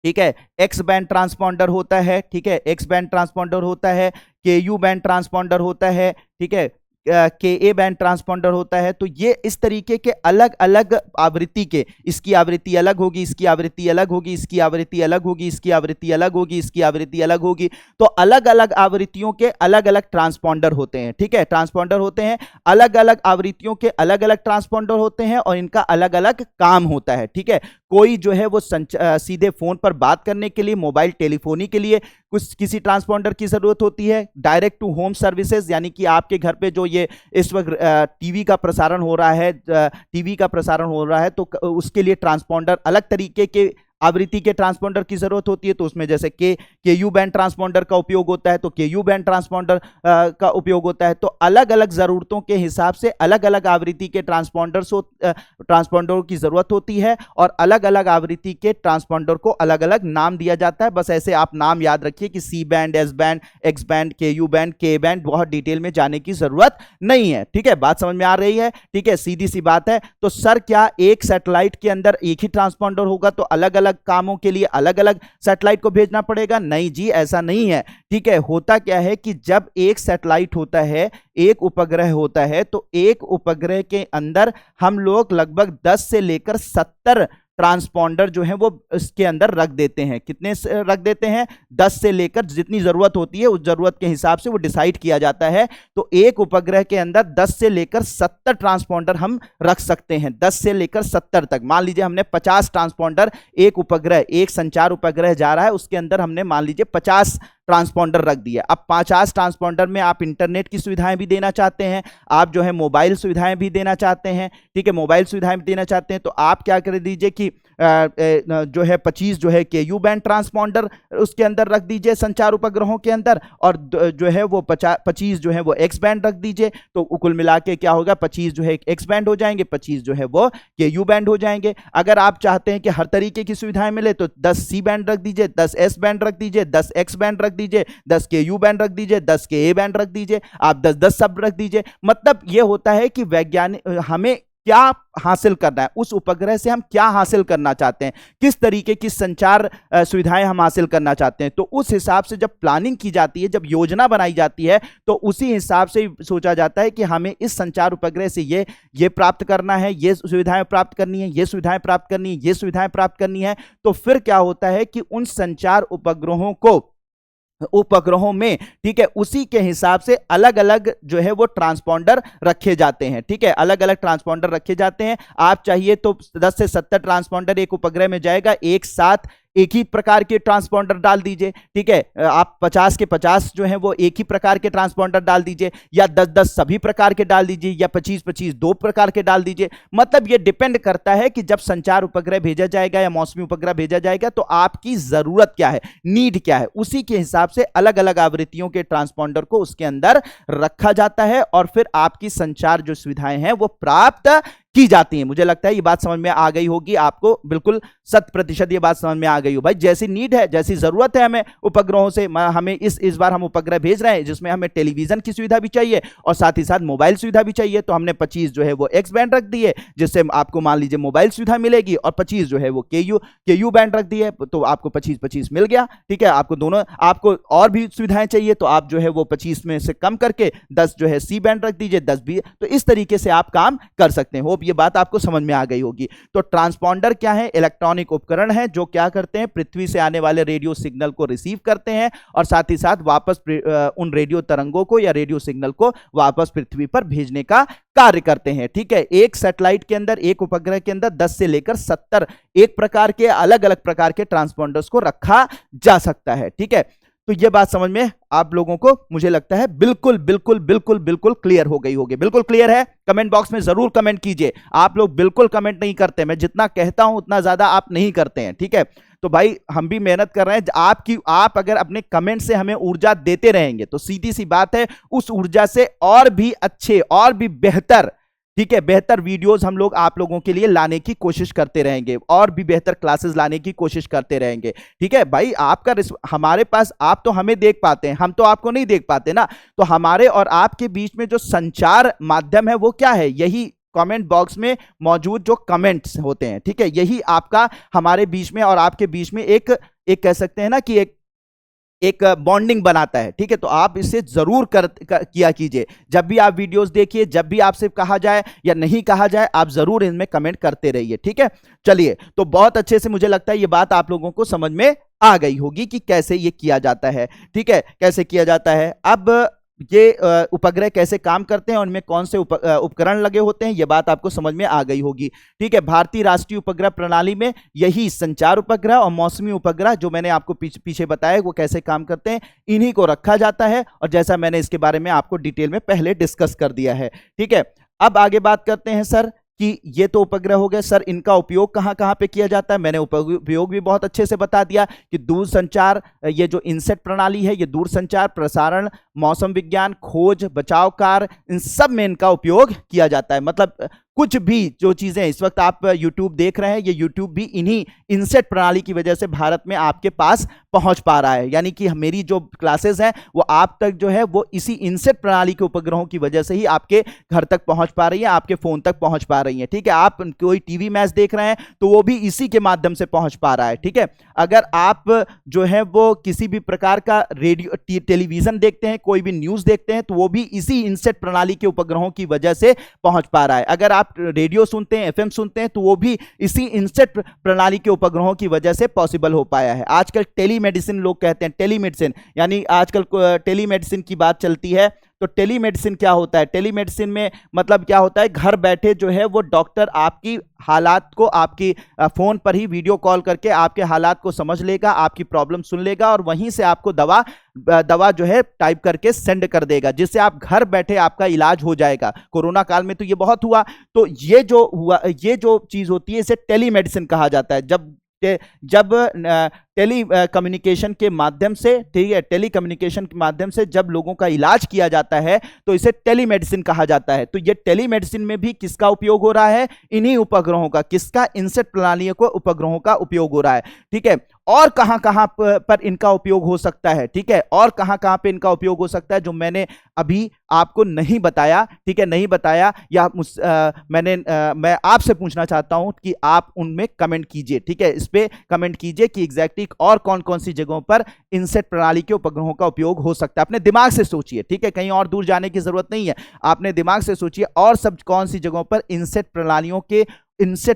ठीक है, एक्स बैंड ट्रांसपॉन्डर होता है, ठीक है, एक्स बैंड ट्रांसपॉन्डर होता है, के यू बैंड ट्रांसपॉन्डर होता है, ठीक है, के ए बैंड ट्रांसपॉन्डर होता है। तो ये इस तरीके के अलग अलग आवृत्ति के, इसकी आवृत्ति अलग होगी, इसकी आवृत्ति अलग होगी, इसकी आवृत्ति अलग होगी, इसकी आवृत्ति अलग होगी, इसकी आवृत्ति अलग होगी। तो अलग अलग आवृत्तियों के अलग अलग ट्रांसपॉन्डर होते हैं, ठीक है, ट्रांसपॉन्डर होते हैं, अलग अलग आवृत्तियों के अलग अलग ट्रांसपॉन्डर होते हैं और इनका अलग अलग काम होता है, ठीक है। कोई जो है वो सीधे फोन पर बात करने के लिए, मोबाइल टेलीफोनी के लिए कुछ किसी ट्रांसपॉन्डर की जरूरत होती है। डायरेक्ट टू होम सर्विसेज, यानी कि आपके घर पे जो ये इस वक्त टीवी का प्रसारण हो रहा है, तो उसके लिए ट्रांसपॉन्डर अलग तरीके के आवृत्ति के ट्रांसपॉन्डर की जरूरत होती है। तो उसमें जैसे के यू बैंड ट्रांसपॉन्डर का उपयोग होता है, तो के यू बैंड ट्रांसपॉन्डर का उपयोग होता है। तो अलग अलग जरूरतों के हिसाब से अलग अलग आवृत्ति के ट्रांसपॉन्डरों की जरूरत होती है और अलग अलग आवृत्ति के ट्रांसपॉन्डर को अलग अलग नाम दिया जाता है। बस ऐसे आप नाम याद रखिए कि C band, S band, X band, K U band, K band, बहुत डिटेल में जाने की जरूरत नहीं है, ठीक है। बात समझ में आ रही है, ठीक है, सीधी सी बात है। तो सर क्या एक सैटेलाइट के अंदर एक ही ट्रांसपॉन्डर होगा तो अलग अलग कामों के लिए अलग अलग सैटेलाइट को भेजना पड़ेगा? नहीं जी, ऐसा नहीं है, ठीक है। होता क्या है कि जब एक सैटेलाइट होता है, एक उपग्रह होता है, तो एक उपग्रह के अंदर हम लोग लगभग 10 से लेकर 70 ट्रांसपॉन्डर जो है वो इसके अंदर रख देते हैं। कितने रख देते हैं? 10 से लेकर जितनी जरूरत होती है उस जरूरत के हिसाब से वो डिसाइड किया जाता है। तो एक उपग्रह के अंदर 10 से लेकर 70 ट्रांसपॉन्डर हम रख सकते हैं, 10 से लेकर 70 तक। मान लीजिए हमने 50 ट्रांसपॉन्डर, एक उपग्रह, एक संचार उपग्रह जा रहा है, उसके अंदर हमने मान लीजिए 50 ट्रांसपॉन्डर रख दिया। अब 50 ट्रांसपॉन्डर में आप इंटरनेट की सुविधाएं भी देना चाहते हैं, आप जो है मोबाइल सुविधाएं भी देना चाहते हैं, ठीक है, मोबाइल सुविधाएं भी देना चाहते हैं। तो आप क्या कर दीजिए कि जो है 25 जो है के यू बैंड ट्रांसपॉन्डर उसके अंदर रख दीजिए संचार उपग्रहों के अंदर, और जो है वो 25 जो है वो एक्स बैंड रख दीजिए। तो कुल मिला के क्या होगा, 25 जो है एक्स बैंड हो जाएंगे, 25 जो है वो के यू बैंड हो जाएंगे। अगर आप चाहते हैं कि हर तरीके की सुविधाएं मिले तो 10 सी बैंड रख दीजिए, 10 एस बैंड रख दीजिए, 10 एक्स बैंड रख दीजिए, 10 के यू बैंड रख दीजिए, 10 के ए बैंड रख दीजिए, आप 10-10 सब रख दीजिए। मतलब यह होता है कि वैज्ञानिक हमें क्या हासिल करना है, उस उपग्रह से हम क्या हासिल करना चाहते हैं, किस तरीके की संचार सुविधाएं हम हासिल करना चाहते हैं। तो उस हिसाब से जब प्लानिंग की जाती है, जब योजना बनाई जाती है, तो उसी हिसाब से सोचा जाता है कि हमें इस संचार उपग्रह से ये प्राप्त करना है, ये सुविधाएं प्राप्त करनी है, ये सुविधाएं प्राप्त करनी है, ये सुविधाएं प्राप्त करनी है। तो फिर क्या होता है कि उन संचार उपग्रहों में, ठीक है, उसी के हिसाब से अलग अलग जो है वो ट्रांसपॉन्डर रखे जाते हैं, ठीक है, अलग अलग ट्रांसपॉन्डर रखे जाते हैं। आप चाहिए तो 10 से 70 ट्रांसपॉन्डर एक उपग्रह में जाएगा, एक साथ एक ही प्रकार के ट्रांसपॉन्डर डाल दीजिए, ठीक है। आप 50 के 50 जो है वो एक ही प्रकार के ट्रांसपॉन्डर डाल दीजिए, या 10-10 सभी प्रकार के डाल दीजिए, या 25-25 दो प्रकार के डाल दीजिए। मतलब ये डिपेंड करता है कि जब संचार उपग्रह भेजा जाएगा या मौसमी उपग्रह भेजा जाएगा तो आपकी जरूरत क्या है, नीड क्या है, उसी के हिसाब से अलग अलग आवृत्तियों के ट्रांसपॉन्डर को उसके अंदर रखा जाता है और फिर आपकी संचार जो सुविधाएं हैं वो प्राप्त की जाती हैं। मुझे लगता है ये बात समझ में आ गई होगी आपको, बिल्कुल 100% ये बात समझ में आ गई हो। भाई जैसी नीड है, जैसी जरूरत है हमें उपग्रहों से, हमें इस बार हम उपग्रह भेज रहे हैं जिसमें हमें टेलीविजन की सुविधा भी चाहिए और साथ ही साथ मोबाइल सुविधा भी चाहिए, तो हमने 25 जो है वो एक्स बैंड रख दिए जिससे आपको मान लीजिए मोबाइल सुविधा मिलेगी, और 25 जो है वो के यू बैंड रख दिए तो आपको 25-25 मिल गया, ठीक है। आपको दोनों, आपको और भी सुविधाएं चाहिए तो आप जो है वो 25 में से कम करके 10 जो है सी बैंड रख दीजिए, 10 भी। तो इस तरीके से आप काम कर सकते हैं। ये बात आपको समझ में आ गई होगी। तो ट्रांसपॉन्डर क्या है? इलेक्ट्रॉनिक उपकरण है जो क्या करते हैं, पृथ्वी से आने वाले रेडियो सिग्नल को रिसीव करते हैं और साथ ही साथ वापस उन रेडियो तरंगों को या रेडियो सिग्नल को वापस पृथ्वी पर भेजने का कार्य करते हैं, ठीक है। एक सैटेलाइट के अंदर, एक उपग्रह के अंदर 10 से लेकर 70 एक प्रकार के अलग अलग प्रकार के ट्रांसपॉन्डर्स को रखा जा सकता है, ठीक है। तो ये बात समझ में आप लोगों को मुझे लगता है बिल्कुल बिल्कुल बिल्कुल बिल्कुल क्लियर हो गई होगी। बिल्कुल क्लियर है? कमेंट बॉक्स में जरूर कमेंट कीजिए। आप लोग बिल्कुल कमेंट नहीं करते, मैं जितना कहता हूं उतना ज्यादा आप नहीं करते हैं, ठीक है। तो भाई हम भी मेहनत कर रहे हैं। आप अगर अपने कमेंट से हमें ऊर्जा देते रहेंगे तो सीधी सी बात है, उस ऊर्जा से और भी अच्छे और भी बेहतर, ठीक है, बेहतर वीडियोस हम लोग आप लोगों के लिए लाने की कोशिश करते रहेंगे और भी बेहतर क्लासेस लाने की कोशिश करते रहेंगे। ठीक है भाई, आपका हमारे पास, आप तो हमें देख पाते हैं, हम तो आपको नहीं देख पाते ना। तो हमारे और आपके बीच में जो संचार माध्यम है वो क्या है? यही कमेंट बॉक्स में मौजूद जो कमेंट्स होते हैं, ठीक है, यही आपका हमारे बीच में और आपके बीच में एक कह सकते हैं ना कि एक बॉन्डिंग बनाता है। ठीक है, तो आप इसे जरूर किया कीजिए। जब भी आप वीडियोस देखिए, जब भी आपसे कहा जाए या नहीं कहा जाए, आप जरूर इनमें कमेंट करते रहिए। ठीक है, चलिए, तो बहुत अच्छे से मुझे लगता है ये बात आप लोगों को समझ में आ गई होगी कि कैसे ये किया जाता है। ठीक है, कैसे किया जाता है। अब ये उपग्रह कैसे काम करते हैं और उनमें कौन से उपकरण लगे होते हैं, ये बात आपको समझ में आ गई होगी। ठीक है, भारतीय राष्ट्रीय उपग्रह प्रणाली में यही संचार उपग्रह और मौसमी उपग्रह जो मैंने आपको पीछे बताया वो कैसे काम करते हैं, इन्हीं को रखा जाता है। और जैसा मैंने इसके बारे में आपको डिटेल में पहले डिस्कस कर दिया है। ठीक है, अब आगे बात करते हैं सर कि ये तो उपग्रह हो गए सर, इनका उपयोग कहाँ कहाँ पे किया जाता है। मैंने उपयोग भी बहुत अच्छे से बता दिया कि दूर संचार, ये जो इनसेट प्रणाली है, ये दूर संचार, प्रसारण, मौसम विज्ञान, खोज, बचाव कार्य, इन सब में इनका उपयोग किया जाता है। मतलब कुछ भी जो चीजें इस वक्त आप YouTube देख रहे हैं, ये YouTube भी इन्हीं इनसेट प्रणाली की वजह से भारत में आपके पास पहुंच पा रहा है। यानी कि मेरी जो क्लासेस हैं वो आप तक जो है वो इसी इनसेट प्रणाली के उपग्रहों की वजह से ही आपके घर तक पहुंच पा रही है, आपके फोन तक पहुंच पा रही है। ठीक है, आप कोई टीवी मैच देख रहे हैं तो वो भी इसी के माध्यम से पहुंच पा रहा है। ठीक है, अगर आप जो है वो किसी भी प्रकार का रेडियो टेलीविजन देखते हैं, कोई भी न्यूज देखते हैं, तो वो भी इसी इनसेट प्रणाली के उपग्रहों की वजह से पहुंच पा रहा है। अगर आप रेडियो सुनते हैं, एफएम सुनते हैं, तो वो भी इसी इनसेट प्रणाली के उपग्रहों की वजह से पॉसिबल हो पाया है। आजकल टेलीमेडिसिन लोग कहते हैं, टेलीमेडिसिन यानी आजकल टेलीमेडिसिन की बात चलती है। तो टेलीमेडिसिन क्या होता है? टेलीमेडिसिन में मतलब क्या होता है, घर बैठे जो है वो डॉक्टर आपकी हालात को आपकी फोन पर ही वीडियो कॉल करके आपके हालात को समझ लेगा, आपकी प्रॉब्लम सुन लेगा और वहीं से आपको दवा जो है टाइप करके सेंड कर देगा, जिससे आप घर बैठे आपका इलाज हो जाएगा। कोरोना काल में तो ये बहुत हुआ। तो ये जो चीज होती है इसे टेलीमेडिसिन कहा जाता है। जब टेली कम्युनिकेशन के माध्यम से, ठीक है, टेलीकम्युनिकेशन के माध्यम से जब लोगों का इलाज किया जाता है तो इसे टेलीमेडिसिन कहा जाता है। तो ये टेलीमेडिसिन में भी किसका उपयोग हो रहा है? इन्हीं उपग्रहों का, किसका? इनसेट प्रणालियों को उपग्रहों का उपयोग हो रहा है। ठीक है, और कहां कहां पर इनका उपयोग हो सकता है? ठीक है, और कहां कहां पे इनका उपयोग हो सकता है जो मैंने अभी आपको नहीं बताया, ठीक है, नहीं बताया, या मैं आपसे पूछना चाहता हूं कि आप उनमें कमेंट कीजिए। ठीक है, इस पे कमेंट कीजिए कि एग्जैक्टली और कौन कौन सी जगहों पर इनसेट प्रणाली के उपग्रहों का उपयोग हो सकता है। अपने दिमाग से सोचिए, ठीक है, कहीं और दूर जाने की जरूरत नहीं है, आपने दिमाग से सोचिए और सब कौन सी जगहों पर इनसेट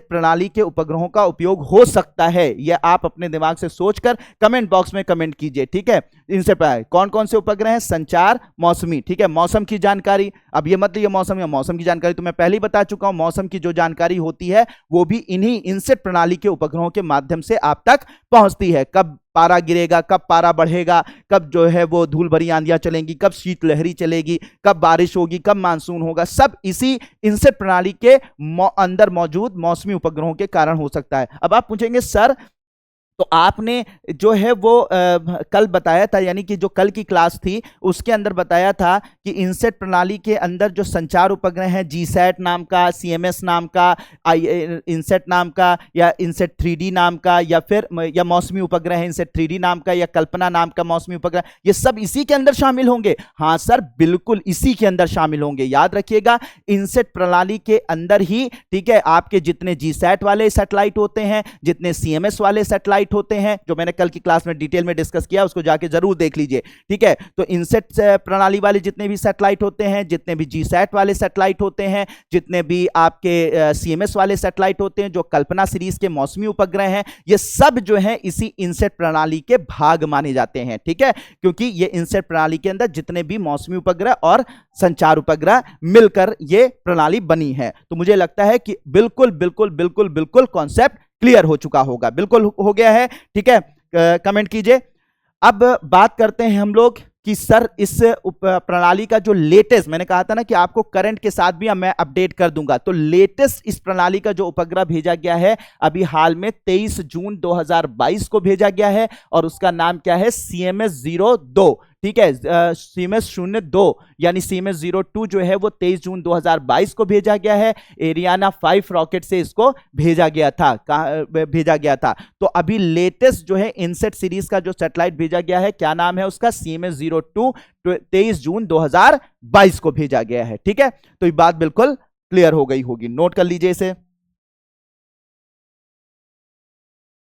प्रणाली के उपग्रहों का उपयोग हो सकता है, यह आप अपने दिमाग से सोचकर कमेंट बॉक्स में कमेंट कीजिए। ठीक है, इनसे कौन कौन से उपग्रह हैं? संचार, मौसमी, ठीक है, मौसम की जानकारी। अब ये मत लीजिए मौसम की जानकारी तो मैं पहले ही बता चुका हूं। मौसम की जो जानकारी होती है वो भी इन्हीं इनसेट प्रणाली के उपग्रहों के माध्यम से आप तक पहुंचती है। कब पारा गिरेगा, कब पारा बढ़ेगा, कब जो है वो धूल भरी आंधियां चलेंगी, कब शीतलहरी चलेगी, कब बारिश होगी, कब मानसून होगा, सब इसी इनसेट प्रणाली के अंदर मौजूद मौसमी उपग्रहों के कारण हो सकता है। अब आप पूछेंगे सर, तो आपने जो है वो कल बताया था, यानी कि जो कल की क्लास थी उसके अंदर बताया था कि इनसेट प्रणाली के अंदर जो संचार उपग्रह हैं, जीसैट नाम का, सीएमएस नाम का, इनसेट नाम का, या इनसेट 3D नाम का, या मौसमी उपग्रह है इनसेट 3D नाम का, या कल्पना नाम का मौसमी उपग्रह, ये सब इसी के अंदर शामिल होंगे। हाँ सर, बिल्कुल इसी के अंदर शामिल होंगे। याद रखिएगा, इनसेट प्रणाली के अंदर ही, ठीक है, आपके जितने जीसैट वाले सैटेलाइट होते हैं, जितने सीएमएस वाले सैटेलाइट होते हैं, जो मैंने कल की क्लास में डिटेल में डिस्कस किया, उसको जाके जरूर देख लीजिए। ठीक है, तो इनसेट प्रणाली वाले जितने भी सैटेलाइट होते हैं, जितने भी जीसैट वाले सैटेलाइट होते हैं, जितने भी आपके सीएमएस वाले सैटेलाइट होते हैं, जो कल्पना सीरीज के मौसमी उपग्रह हैं, ये सब जो है इसी इनसेट प्रणाली के भाग माने जाते हैं। ठीक है, क्योंकि ये इनसेट प्रणाली के अंदर जितने भी मौसमी उपग्रह और संचार उपग्रह मिलकर ये प्रणाली बनी है। तो मुझे लगता है कि बिल्कुल बिल्कुल बिल्कुल बिल्कुल कॉन्सेप्ट क्लियर हो चुका होगा। बिल्कुल हो गया है, ठीक है, कमेंट कीजिए। अब बात करते हैं हम लोग कि सर इस प्रणाली का जो लेटेस्ट, मैंने कहा था ना कि आपको करंट के साथ भी मैं अपडेट कर दूंगा, तो लेटेस्ट इस प्रणाली का जो उपग्रह भेजा गया है अभी हाल में 23 जून 2022 को भेजा गया है और उसका नाम क्या है, CMS-02। ठीक है, CMS-02 यानी CMS-02 जो है वो 23 जून 2022 को भेजा गया है। एरियाना 5 रॉकेट से इसको भेजा गया था। तो अभी लेटेस्ट जो है इनसेट सीरीज का जो सैटेलाइट भेजा गया है, क्या नाम है उसका, CMS-02, 23 जून 2022 को भेजा गया है। ठीक है, तो ये बात बिल्कुल क्लियर हो गई होगी, नोट कर लीजिए इसे।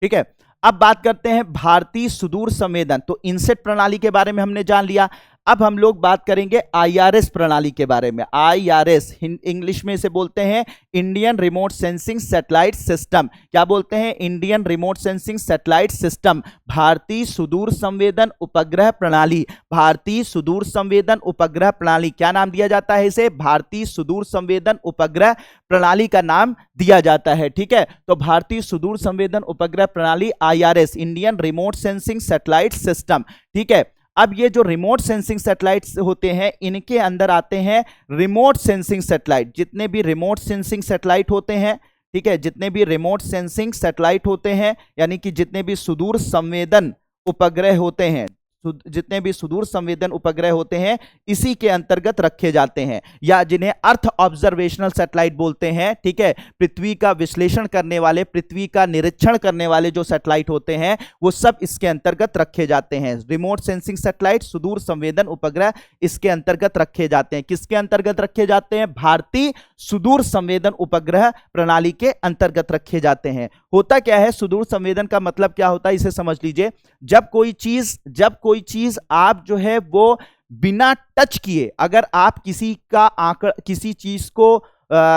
ठीक है, अब बात करते हैं भारतीय सुदूर संवेदन। तो इनसेट प्रणाली के बारे में हमने जान लिया। अब हम लोग बात करेंगे IRS प्रणाली के बारे में। IRS इंग्लिश में इसे बोलते हैं Indian remote sensing satellite system. क्या बोलते हैं, Indian remote sensing satellite system, भारतीय सुदूर संवेदन उपग्रह प्रणाली। भारतीय सुदूर संवेदन उपग्रह प्रणाली, क्या नाम दिया जाता है इसे, भारतीय सुदूर संवेदन उपग्रह प्रणाली का नाम दिया जाता है। ठीक है, तो भारतीय सुदूर संवेदन उपग्रह प्रणाली IRS, Indian remote sensing satellite system. ठीक है, अब ये जो रिमोट सेंसिंग सैटेलाइट्स होते हैं इनके अंदर आते हैं रिमोट सेंसिंग सैटेलाइट। जितने भी रिमोट सेंसिंग सैटेलाइट होते हैं, ठीक है, जितने भी रिमोट सेंसिंग सैटेलाइट होते हैं यानी कि जितने भी सुदूर संवेदन उपग्रह होते हैं, जितने भी सुदूर संवेदन उपग्रह होते हैं इसी के अंतर्गत रखे जाते हैं, या जिन्हें अर्थ ऑब्जर्वेशनल सैटेलाइट बोलते हैं। ठीक है, पृथ्वी का विश्लेषण करने वाले, पृथ्वी का निरीक्षण करने वाले जो सैटेलाइट होते हैं वो सब इसके अंतर्गत रखे जाते हैं। रिमोट सेंसिंग सैटेलाइट, सुदूर संवेदन उपग्रह इसके अंतर्गत रखे जाते हैं। किसके अंतर्गत रखे जाते हैं, भारतीय सुदूर संवेदन उपग्रह प्रणाली के अंतर्गत रखे जाते हैं। होता क्या है, सुदूर संवेदन का मतलब क्या होता है इसे समझ लीजिए। जब कोई चीज आप जो है वो बिना टच किए, अगर आप किसी का आंकड़ा,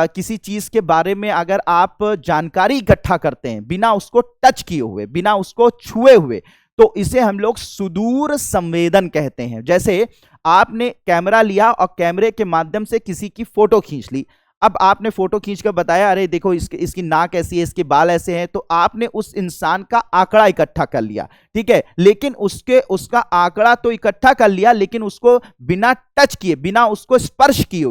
किसी चीज के बारे में अगर आप जानकारी इकट्ठा करते हैं बिना उसको टच किए हुए, बिना उसको छुए हुए, तो इसे हम लोग सुदूर संवेदन कहते हैं। जैसे आपने कैमरा लिया और कैमरे के माध्यम से किसी की फोटो खींच ली। अब आपने फोटो खींचकर बताया, अरे देखो इसकी नाक ऐसी है, इसके बाल ऐसे हैं, तो आपने उस इंसान का आंकड़ा इकट्ठा कर लिया। ठीक है, लेकिन उसका आंकड़ा तो इकट्ठा कर लिया, लेकिन उसको बिना टच किए, बिना उसको स्पर्श किए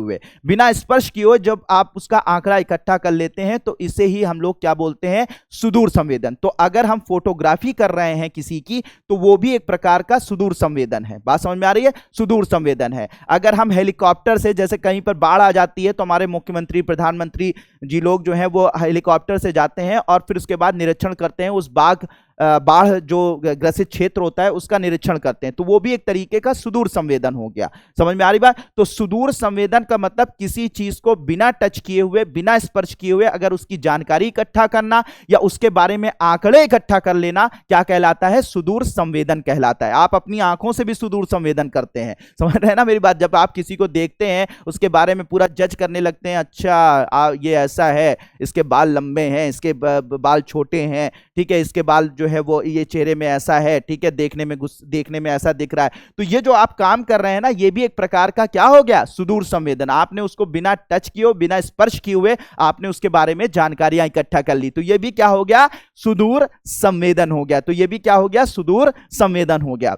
हुए जब आप उसका आंकड़ा इकट्ठा कर लेते हैं तो इसे ही हम लोग क्या बोलते हैं, सुदूर संवेदन। तो अगर हम फोटोग्राफी कर रहे हैं किसी की तो वो भी एक प्रकार का सुदूर संवेदन है। बात समझ में आ रही है, सुदूर संवेदन है। अगर हम हेलीकॉप्टर से, जैसे कहीं पर बाढ़ आ जाती है तो हमारे मुख्यमंत्री, प्रधानमंत्री जी लोग जो हैं वो हेलीकॉप्टर से जाते हैं और फिर उसके बाद निरीक्षण करते हैं, उस बाढ़ जो ग्रसित क्षेत्र होता है उसका निरीक्षण करते हैं, तो वो भी एक तरीके का सुदूर संवेदन हो गया। समझ में आ रही बात। तो सुदूर संवेदन का मतलब किसी चीज को बिना टच किए हुए, बिना स्पर्श किए हुए अगर उसकी जानकारी इकट्ठा करना या उसके बारे में आंकड़े इकट्ठा कर लेना, क्या कहलाता है, सुदूर संवेदन कहलाता है। आप अपनी आंखों से भी सुदूर संवेदन करते हैं, समझ रहे हैं ना मेरी बात। जब आप किसी को देखते हैं उसके बारे में पूरा जज करने लगते हैं, अच्छा ये ऐसा है, इसके बाल लंबे हैं, इसके बाल छोटे हैं, ठीक है, इसके बाल जो है वो ये चेहरे में ऐसा है, ठीक है, देखने में ऐसा दिख रहा है। तो ये जो आप काम कर रहे हैं ना, ये भी एक प्रकार का क्या हो गया, सुदूर संवेदन। आपने उसको बिना टच किए, बिना स्पर्श किए हुए आपने उसके बारे में जानकारियां इकट्ठा कर ली, तो ये भी क्या हो गया, सुदूर संवेदन हो गया। तो ये भी क्या हो गया, सुदूर संवेदन हो गया।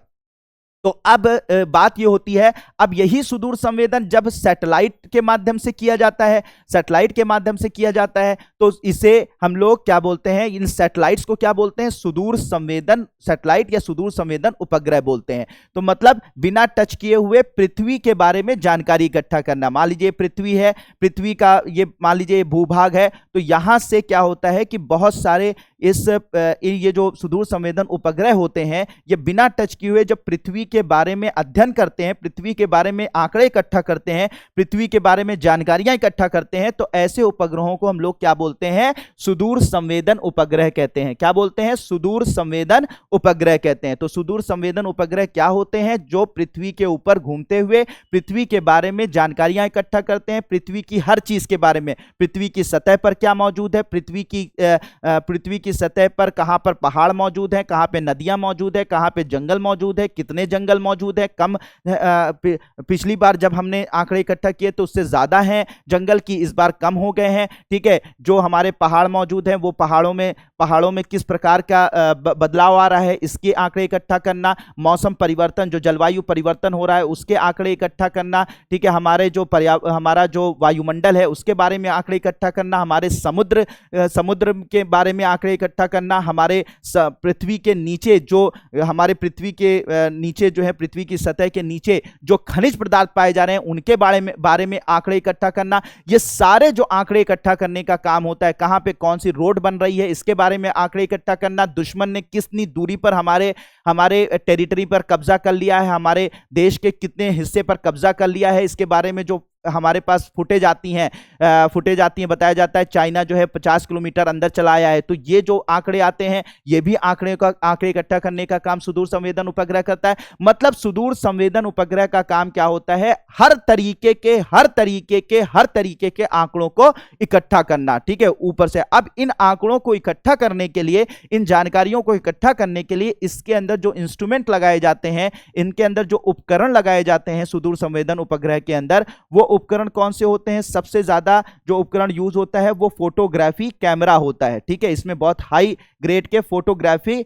तो अब बात ये होती है, अब यही सुदूर संवेदन जब सैटेलाइट के माध्यम से किया जाता है, सैटेलाइट के माध्यम से किया जाता है, तो इसे हम लोग क्या बोलते हैं, इन सैटेलाइट्स को क्या बोलते हैं, सुदूर संवेदन सैटेलाइट या सुदूर संवेदन उपग्रह बोलते हैं। तो मतलब बिना टच किए हुए पृथ्वी के बारे में जानकारी इकट्ठा करना। मान लीजिए पृथ्वी है, पृथ्वी का ये मान लीजिए भूभाग है, तो यहां से क्या होता है कि बहुत सारे ये जो सुदूर संवेदन उपग्रह होते हैं, ये बिना टच किए हुए जब पृथ्वी के बारे में अध्ययन करते हैं, पृथ्वी के बारे में आंकड़े इकट्ठा करते हैं, पृथ्वी के बारे में जानकारियां इकट्ठा करते हैं, तो ऐसे उपग्रहों को हम लोग क्या बोलते हैं, सुदूर संवेदन उपग्रह कहते हैं। क्या बोलते हैं, सुदूर संवेदन उपग्रह कहते हैं। तो सुदूर संवेदन उपग्रह क्या होते हैं, जो पृथ्वी के ऊपर घूमते हुए पृथ्वी के बारे में जानकारियां इकट्ठा करते हैं, पृथ्वी की हर चीज के बारे में, पृथ्वी की सतह पर क्या मौजूद है, पृथ्वी की सतह पर कहां पर पहाड़ मौजूद है, कहां पे नदियां मौजूद है, कहां पे जंगल मौजूद है, कितने जंगल मौजूद है, कम पिछली बार जब हमने आंकड़े इकट्ठा किए तो उससे ज्यादा हैं जंगल की, इस बार कम हो गए हैं। ठीक है, जो हमारे पहाड़ मौजूद हैं वो पहाड़ों में किस प्रकार का बदलाव आ रहा है, इसके आंकड़े इकट्ठा करना, मौसम परिवर्तन जो जलवायु परिवर्तन हो रहा है उसके आंकड़े इकट्ठा करना। ठीक है, हमारा जो वायुमंडल है उसके बारे में आंकड़े इकट्ठा करना, हमारे समुद्र के बारे में आंकड़े इकट्ठा करना, हमारे पृथ्वी के नीचे जो जो है पृथ्वी की सतह के नीचे जो खनिज पदार्थ पाए जा रहे हैं उनके बारे में आंकड़े इकट्ठा करना। ये सारे जो आंकड़े इकट्ठा करने का काम होता है, कहां पे कौन सी रोड बन रही है इसके बारे में आंकड़े इकट्ठा करना, दुश्मन ने कितनी दूरी पर हमारे टेरिटरी पर कब्जा कर लिया है, हमारे देश के कितने हिस्से पर कब्जा कर लिया है, इसके बारे में जो हमारे पास फुटेज आती हैं बताया जाता है चाइना जो है 50 किलोमीटर अंदर चला आया है। तो ये जो आंकड़े आते हैं ये भी आंकड़े इकट्ठा करने का काम सुदूर संवेदन उपग्रह करता है। मतलब सुदूर संवेदन उपग्रह का काम क्या होता है, हर तरीके के आंकड़ों को इकट्ठा करना। ठीक है, ऊपर से। अब इन आंकड़ों को इकट्ठा करने के लिए, इन जानकारियों को इकट्ठा करने के लिए इसके अंदर जो इंस्ट्रूमेंट लगाए जाते हैं, इनके अंदर जो उपकरण लगाए जाते हैं सुदूर संवेदन उपग्रह के अंदर, वो उपकरण कौन से होते हैं? सबसे ज्यादा जो उपकरण यूज होता है वो फोटोग्राफी कैमरा होता है। ठीक है, इसमें बहुत हाई ग्रेड के फोटोग्राफी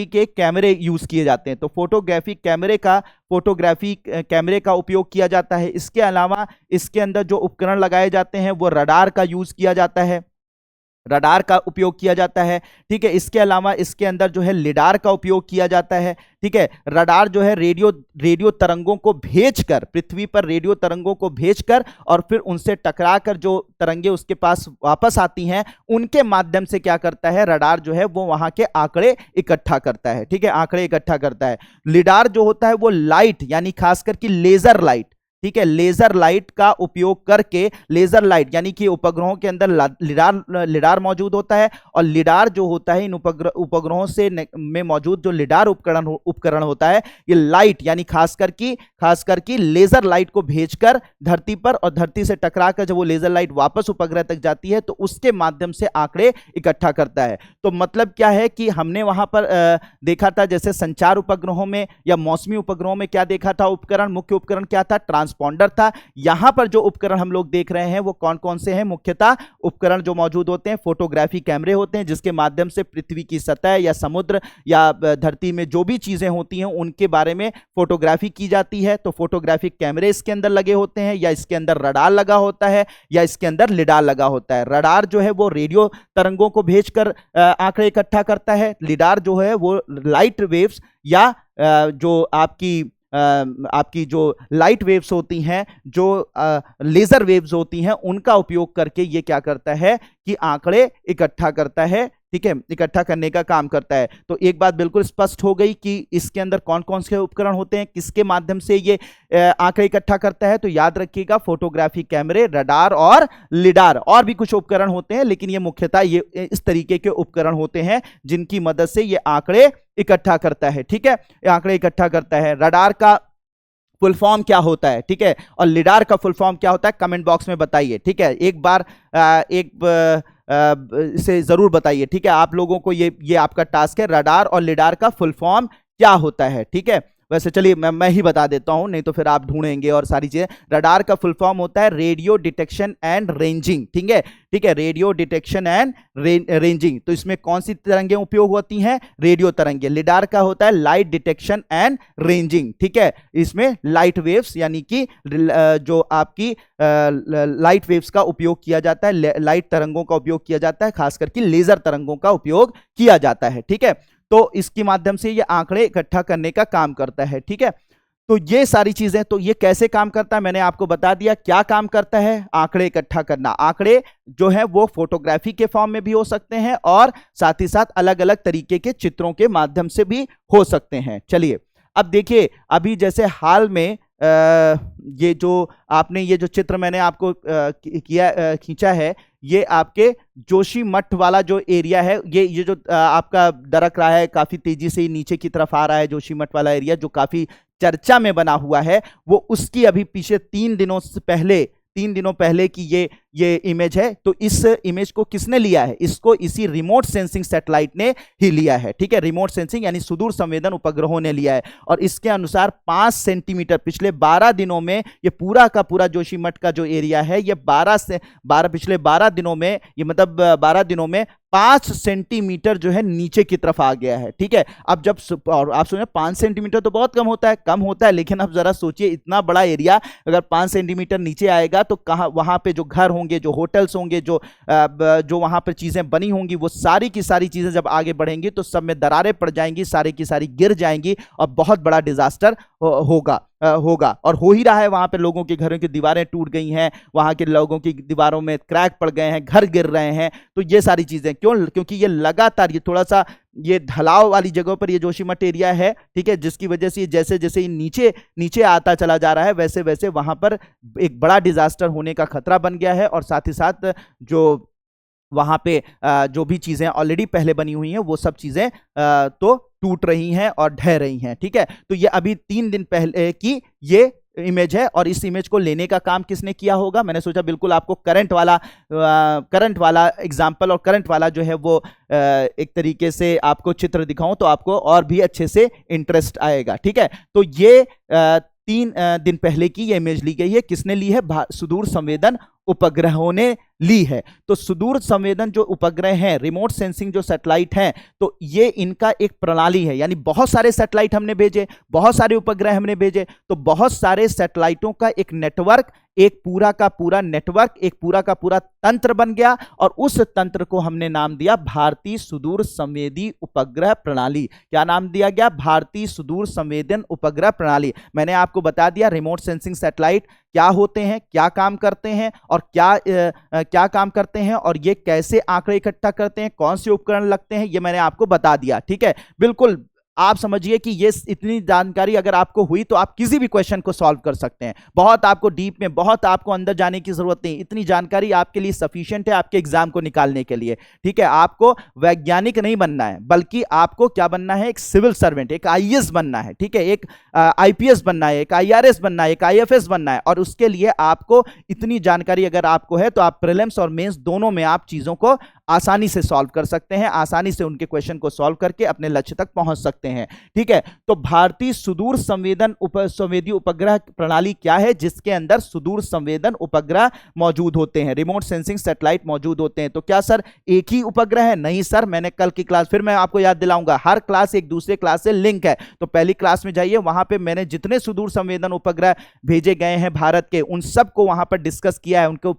के कैमरे यूज किए जाते हैं। तो फोटोग्राफी कैमरे का उपयोग किया जाता है। इसके अलावा इसके अंदर जो उपकरण लगाए जाते हैं वो रडार का यूज किया जाता है, रडार का उपयोग किया जाता है। ठीक है, इसके अलावा इसके अंदर जो है लिडार का उपयोग किया जाता है। ठीक है, रडार जो है रेडियो तरंगों को भेजकर, पृथ्वी पर रेडियो तरंगों को भेजकर और फिर उनसे टकराकर जो तरंगे उसके पास वापस आती हैं उनके माध्यम से क्या करता है, रडार जो है वो वहां के आंकड़े इकट्ठा करता है। ठीक है, आंकड़े इकट्ठा करता है। लिडार जो होता है वो लाइट, यानी खासकर की लेजर लाइट, ठीक है, लेजर लाइट का उपयोग करके, लेजर लाइट यानी कि उपग्रहों के अंदर लिडार मौजूद होता है, और लिडार जो होता है इन उपग्रहों से में मौजूद जो लिडार उपकरण होता है, ये लाइट यानी खासकर की लेजर लाइट को भेजकर धरती पर, और धरती से टकराकर जब वो लेजर लाइट वापस उपग्रह तक जाती है तो उसके माध्यम से आंकड़े इकट्ठा करता है। तो मतलब क्या है कि हमने वहां पर देखा था, जैसे संचार उपग्रहों में या मौसमी उपग्रहों में क्या देखा था, उपकरण, मुख्य उपकरण क्या था, ट्रांसपॉन्डर था। यहां पर जो उपकरण हम लोग देख रहे हैं वो कौन कौन से हैं? मुख्यतः उपकरण जो मौजूद होते हैं फोटोग्राफी कैमरे होते हैं, जिसके माध्यम से पृथ्वी की सतह या समुद्र या धरती में जो भी चीजें होती हैं उनके बारे में फोटोग्राफी की जाती है। तो फोटोग्राफिक कैमरे इसके अंदर लगे होते हैं, या इसके अंदर रडार लगा होता है, या इसके अंदर लिडार लगा होता है। रडार जो है वो रेडियो तरंगों को भेजकर आंकड़े इकट्ठा करता है। लिडार जो है वो लाइट वेव्स या जो आपकी जो लाइट वेव्स होती हैं, जो लेजर वेव्स होती हैं, उनका उपयोग करके ये क्या करता है कि आंकड़े इकट्ठा करता है। ठीक है, इकट्ठा करने का काम करता है। तो एक बात बिल्कुल स्पष्ट हो गई कि इसके अंदर कौन कौन से उपकरण होते हैं, किसके माध्यम से ये आंकड़े इकट्ठा करता है। तो याद रखिएगा, फोटोग्राफी कैमरे, रडार और लिडार। और भी कुछ उपकरण होते हैं लेकिन ये मुख्यतः ये इस तरीके के उपकरण होते हैं जिनकी मदद से ये आंकड़े इकट्ठा करता है। ठीक है, आंकड़े इकट्ठा करता है। रडार का फुल फॉर्म क्या होता है, ठीक है, और लिडार का फुल फॉर्म क्या होता है, कमेंट बॉक्स में बताइए। ठीक है, एक बार इसे जरूर बताइए। ठीक है, आप लोगों को ये आपका टास्क है, रडार और लिडार का फुल फॉर्म क्या होता है। ठीक है, वैसे चलिए मैं ही बता देता हूं, नहीं तो फिर आप ढूंढेंगे और सारी चीजें। रडार का फुल फॉर्म होता है रेडियो डिटेक्शन एंड रेंजिंग। ठीक है, रेडियो डिटेक्शन एंड रेंजिंग। तो इसमें कौन सी तरंगें उपयोग होती हैं? रेडियो तरंगें। लिडार का होता है लाइट डिटेक्शन एंड रेंजिंग। ठीक है, इसमें लाइट वेव्स यानी कि जो आपकी लाइट वेव्स का उपयोग किया जाता है, लाइट तरंगों का उपयोग किया जाता है, खास करके लेजर तरंगों का उपयोग किया जाता है। ठीक है, तो इसके माध्यम से ये आंकड़े इकट्ठा करने का काम करता है। ठीक है, तो ये सारी चीजें, तो ये कैसे काम करता है मैंने आपको बता दिया। क्या काम करता है? आंकड़े इकट्ठा करना। आंकड़े जो है वो फोटोग्राफी के फॉर्म में भी हो सकते हैं और साथ ही साथ अलग अलग तरीके के चित्रों के माध्यम से भी हो सकते हैं। चलिए अब देखिए, अभी जैसे हाल में ये जो चित्र मैंने आपको खींचा है, ये आपके जोशीमठ वाला जो एरिया है, ये जो आपका दरक रहा है, काफी तेजी से नीचे की तरफ आ रहा है, जोशीमठ वाला एरिया जो काफी चर्चा में बना हुआ है, वो उसकी अभी पीछे 3 दिनों पहले की ये इमेज है, तो इस इमेज को किसने लिया है? इसको इसी रिमोट सेंसिंग सैटेलाइट ने ही लिया है, ठीक है। रिमोट सेंसिंग यानी सुदूर संवेदन उपग्रहों ने लिया है, और इसके अनुसार 5 सेंटीमीटर पिछले 12 दिनों में ये पूरा का पूरा जोशीमठ का जो एरिया है, ये पिछले 12 दिनों में, ये मतलब 12 दिनों में 5 सेंटीमीटर जो है नीचे की तरफ आ गया है, ठीक है। अब जब, और आप सोचिए 5 सेंटीमीटर तो बहुत कम होता है, लेकिन अब जरा सोचिए इतना बड़ा एरिया अगर 5 सेंटीमीटर नीचे आएगा तो कहाँ, वहां पे जो घर होंगे, जो होटल्स होंगे, जो वहां पर चीजें बनी होंगी, वो सारी की सारी चीजें जब आगे बढ़ेंगी तो सब में दरारें पड़ जाएंगी, सारी की सारी गिर जाएंगी और बहुत बड़ा डिजास्टर होगा और हो ही रहा है। वहां पे लोगों के घरों की दीवारें टूट गई हैं, वहां के लोगों की दीवारों में क्रैक पड़ गए हैं, घर गिर रहे हैं। तो ये सारी चीजें क्यों? क्योंकि ये लगातार, ये थोड़ा सा ये ढलाव वाली जगहों पर ये जोशीमठ एरिया है, ठीक है, जिसकी वजह से जैसे जैसे नीचे नीचे आता चला जा रहा है, वैसे वैसे वहां पर एक बड़ा डिजास्टर होने का खतरा बन गया है। और साथ ही साथ जो वहां पे जो भी चीजें ऑलरेडी पहले बनी हुई हैं, वो सब चीजें तो टूट रही हैं और ढह रही हैं, ठीक है। तो ये अभी 3 दिन पहले की ये इमेज है, और इस इमेज को लेने का काम किसने किया होगा? मैंने सोचा बिल्कुल आपको करंट वाला एग्जाम्पल और करंट वाला जो है वो एक तरीके से आपको चित्र दिखाऊं तो आपको और भी अच्छे से इंटरेस्ट आएगा, ठीक है। तो ये 3 दिन पहले की ये इमेज ली गई है। किसने ली है? सुदूर संवेदन उपग्रहों ने ली है। तो सुदूर संवेदन जो उपग्रह हैं, रिमोट सेंसिंग जो सैटेलाइट हैं, तो ये इनका एक प्रणाली है, यानी बहुत सारे सैटेलाइट हमने भेजे, बहुत सारे उपग्रह हमने भेजे, तो बहुत सारे सैटेलाइटों का एक नेटवर्क, एक पूरा का पूरा नेटवर्क, एक पूरा का पूरा तंत्र बन गया, और उस तंत्र को हमने नाम दिया भारतीय सुदूर संवेदी उपग्रह प्रणाली। क्या नाम दिया गया? भारतीय सुदूर संवेदन उपग्रह प्रणाली। मैंने आपको बता दिया रिमोट सेंसिंग सैटेलाइट क्या होते हैं, क्या काम करते हैं, और क्या काम करते हैं, और ये कैसे आंकड़े इकट्ठा करते हैं, कौन से उपकरण लगते हैं, ये मैंने आपको बता दिया, ठीक है। बिल्कुल आप समझिए कि ये इतनी जानकारी अगर आपको हुई तो आप किसी भी क्वेश्चन को सॉल्व कर सकते हैं। बहुत आपको डीप में, बहुत आपको अंदर जाने की जरूरत नहीं, इतनी जानकारी आपके लिए सफिशिएंट है आपके एग्जाम को निकालने के लिए, ठीक है। आपको वैज्ञानिक नहीं बनना है, बल्कि आपको क्या बनना है? एक सिविल सर्वेंट, एक आईएएस बनना है, ठीक है, एक आईपीएस बनना है, एक आईआरएस बनना है, एक आईएफएस बनना है। और उसके लिए आपको इतनी जानकारी अगर आपको है तो आप प्रीलिम्स और मेंस दोनों में आप चीजों को आसानी से सॉल्व कर सकते हैं, आसानी से उनके क्वेश्चन को सॉल्व करके अपने लक्ष्य तक पहुंच सकते हैं, ठीक है। तो भारतीय सुदूर संवेदन संवेदी उपग्रह प्रणाली क्या है? जिसके अंदर सुदूर संवेदन उपग्रह मौजूद होते हैं, रिमोट सेंसिंग सैटेलाइट मौजूद होते हैं। तो क्या सर एक ही उपग्रह है? नहीं सर, मैंने कल की क्लास, फिर मैं आपको याद दिलाऊंगा, हर क्लास एक दूसरे क्लास से लिंक है, तो पहली क्लास में जाइए, वहां पे मैंने जितने सुदूर संवेदन उपग्रह भेजे गए हैं भारत के, उन सबको वहां पर डिस्कस किया है, उनको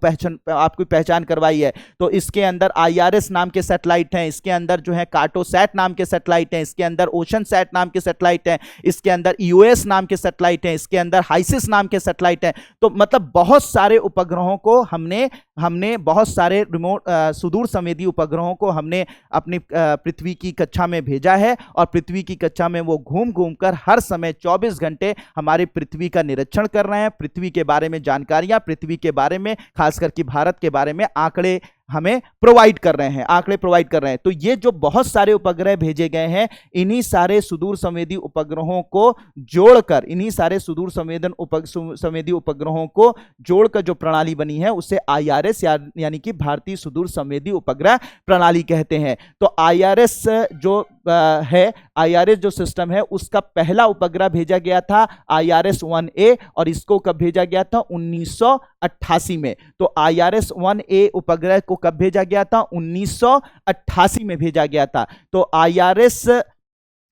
आपको पहचान करवाई है। तो इसके अंदर आईआरएस नाम के सैटेलाइट हैं, इसके अंदर जो है कार्टोसैट नाम के सैटेलाइट हैं, इसके अंदर ओशन सैट नाम के सैटेलाइट हैं, इसके अंदर ईओएस नाम के सैटेलाइट हैं, इसके अंदर हाइसिस नाम के सैटेलाइट हैं। तो मतलब बहुत सारे उपग्रहों को हमने बहुत सारे रिमोट सुदूर संवेदी उपग्रहों को हमने अपनी पृथ्वी की कक्षा में भेजा है, और पृथ्वी की कक्षा में वो घूम घूम कर हर समय 24 घंटे हमारी पृथ्वी का निरीक्षण कर रहे हैं, पृथ्वी के बारे में जानकारियां, पृथ्वी के बारे में, खासकर कि भारत के बारे में आंकड़े हमें प्रोवाइड कर रहे हैं, आंकड़े प्रोवाइड कर रहे हैं। तो ये जो बहुत सारे उपग्रह भेजे गए हैं, इन्हीं सारे सुदूर संवेदी उपग्रहों को जोड़कर, इन्हीं सारे सुदूर संवेदी उपग्रहों को जोड़कर जो प्रणाली बनी है उसे आईआरएस यानी कि भारतीय सुदूर संवेदी उपग्रह प्रणाली कहते हैं। तो आईआरएस जो है, आईआरएस जो सिस्टम है, उसका पहला उपग्रह भेजा गया था IRS-1A, और इसको कब भेजा गया था? 1988 में। तो IRS-1A उपग्रह को कब भेजा गया था? 1988 में भेजा गया था। तो आईआरएस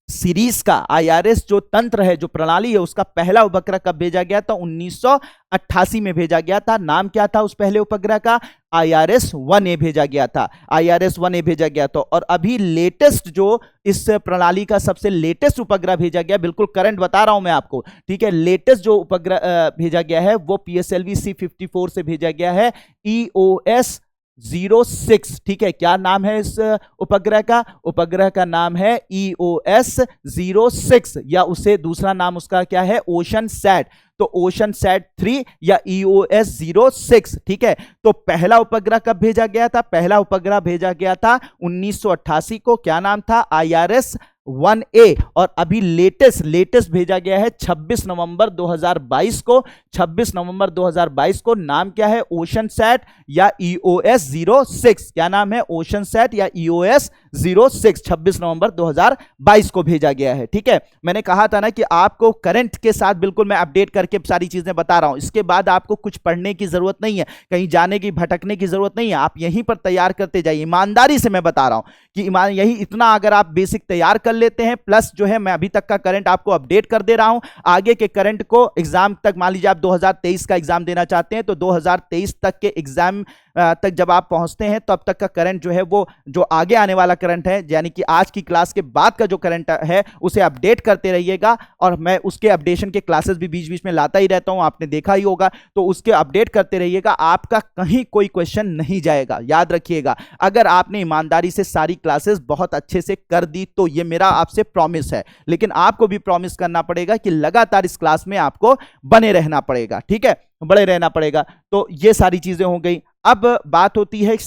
सीरीज का, आईआरएस जो तंत्र है, जो प्रणाली है, उसका पहला उपग्रह कब भेजा गया था? 1988 में भेजा गया था। नाम क्या था उस पहले उपग्रह का? IRS-1A भेजा गया था, IRS-1A भेजा गया था। और अभी लेटेस्ट जो इस प्रणाली का सबसे लेटेस्ट उपग्रह भेजा गया, बिल्कुल करंट बता रहा हूं मैं आपको, ठीक है, लेटेस्ट जो उपग्रह भेजा गया है वो PSLV C-54 से भेजा गया है, EOS 06, ठीक है। क्या नाम है इस उपग्रह का? उपग्रह का नाम है EOS 06, या उसे दूसरा नाम उसका क्या है? Ocean sat. तो ओशन सैट 3 या EOS 06, ठीक है। तो पहला उपग्रह कब भेजा गया था? पहला उपग्रह भेजा गया था 1988 को। क्या नाम था? IRS 1A और अभी लेटेस्ट भेजा गया है 26 नवंबर 2022 को। 26 नवंबर 2022 को। नाम क्या है? ओशन सैट या EOS 06। क्या नाम है? ओशन सैट या EOS 06। 26 नवंबर 2022 को भेजा गया है। ठीक है, मैंने कहा था ना कि आपको करंट के साथ बिल्कुल मैं अपडेट करके सारी चीजें बता रहा हूं। इसके बाद आपको कुछ पढ़ने की जरूरत नहीं है, कहीं जाने की भटकने की जरूरत नहीं है। आप यहीं पर तैयार करते जाइए। ईमानदारी से मैं बता रहा हूं कि यही इतना अगर आप बेसिक तैयार कर लेते हैं, प्लस जो है मैं अभी तक का करंट आपको अपडेट कर दे रहा हूं, आगे के करंट को एग्जाम तक, मान लीजिए आप 2023 का एग्जाम देना चाहते हैं तो 2023 तक के एग्जाम तक जब आप पहुंचते हैं तब तक का करंट जो है वो जो आगे आने वाला करंट है, यानी कि आज की क्लास के बाद का जो करंट है उसे अपडेट करते रहिएगा। और मैं उसके अपडेशन के क्लासेस भी बीच बीच में लाता ही रहता हूं, आपने देखा ही होगा, तो उसके अपडेट करते रहिएगा। आपका कहीं कोई क्वेश्चन नहीं जाएगा, याद रखिएगा। अगर आपने ईमानदारी से सारी क्लासेस बहुत अच्छे से कर दी तो ये मेरा आपसे प्रॉमिस है, लेकिन आपको भी प्रॉमिस करना पड़ेगा कि लगातार इस क्लास में आपको बने रहना पड़ेगा। ठीक है, बड़े रहना पड़ेगा। तो ये सारी चीजें हो गई। अब बात होती है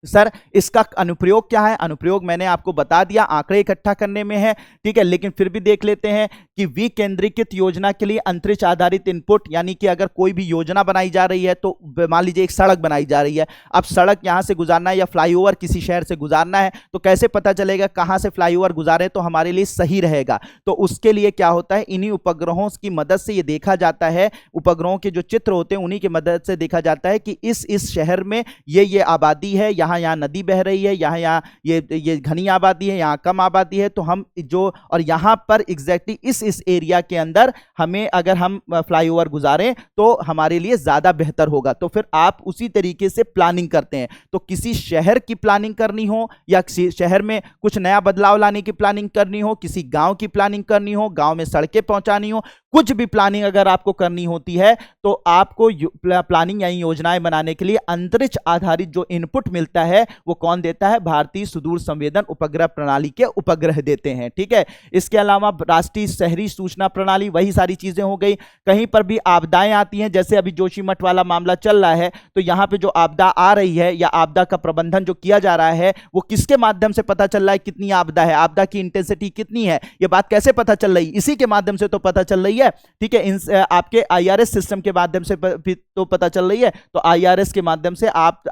सर इसका अनुप्रयोग क्या है? अनुप्रयोग मैंने आपको बता दिया, आंकड़े इकट्ठा करने में है। ठीक है, लेकिन फिर भी देख लेते हैं कि विकेंद्रीकृत योजना के लिए अंतरिक्ष आधारित इनपुट, यानी कि अगर कोई भी योजना बनाई जा रही है, तो मान लीजिए एक सड़क बनाई जा रही है। अब सड़क यहां से गुजारना है या फ्लाईओवर किसी शहर से गुजारना है, तो कैसे पता चलेगा कहां से फ्लाईओवर गुजारे तो हमारे लिए सही रहेगा? तो उसके लिए क्या होता है, इन्हीं उपग्रहों की मदद से ये देखा जाता है। उपग्रहों के जो चित्र होते हैं उन्हीं की मदद से देखा जाता है कि इस शहर में ये आबादी है, यहाँ नदी बह रही है, यहाँ ये घनी आबादी है, यहाँ कम आबादी है। तो हम जो, और यहाँ पर एग्जैक्टली इस एरिया के अंदर हमें अगर हम फ्लाईओवर गुजारें तो हमारे लिए ज्यादा बेहतर होगा। तो फिर आप उसी तरीके से प्लानिंग करते हैं। तो किसी शहर की प्लानिंग करनी हो या किसी शहर में कुछ नया बदलाव लाने की प्लानिंग करनी हो, किसी गांव की प्लानिंग करनी हो, गांव में सड़कें पहुंचानी हो, कुछ भी प्लानिंग अगर आपको करनी होती है तो आपको प्लानिंग या योजनाएं बनाने के लिए अंतरिक्ष आधारित जो इनपुट मिलता है वो कौन देता है? भारतीय सुदूर संवेदन उपग्रह प्रणाली के उपग्रह देते हैं। ठीक है, इसके अलावा राष्ट्रीय शहरी सूचना प्रणाली, वही सारी चीजें हो गई। कहीं पर भी आपदाएं आती हैं, जैसे अभी जोशीमठ वाला मामला चल रहा है, तो यहां पे जो आपदा आ रही है या आपदा का प्रबंधन जो किया जा रहा है वो किसके माध्यम से पता चल रहा है? कितनी आपदा है, आपदा की इंटेंसिटी कितनी है, ये बात कैसे पता चल रही है? इसी के माध्यम से तो पता चल रही है। ठीक है, आपके IRS सिस्टम के माध्यम से तो पता चल रही है। तो IRS के माध्यम से आप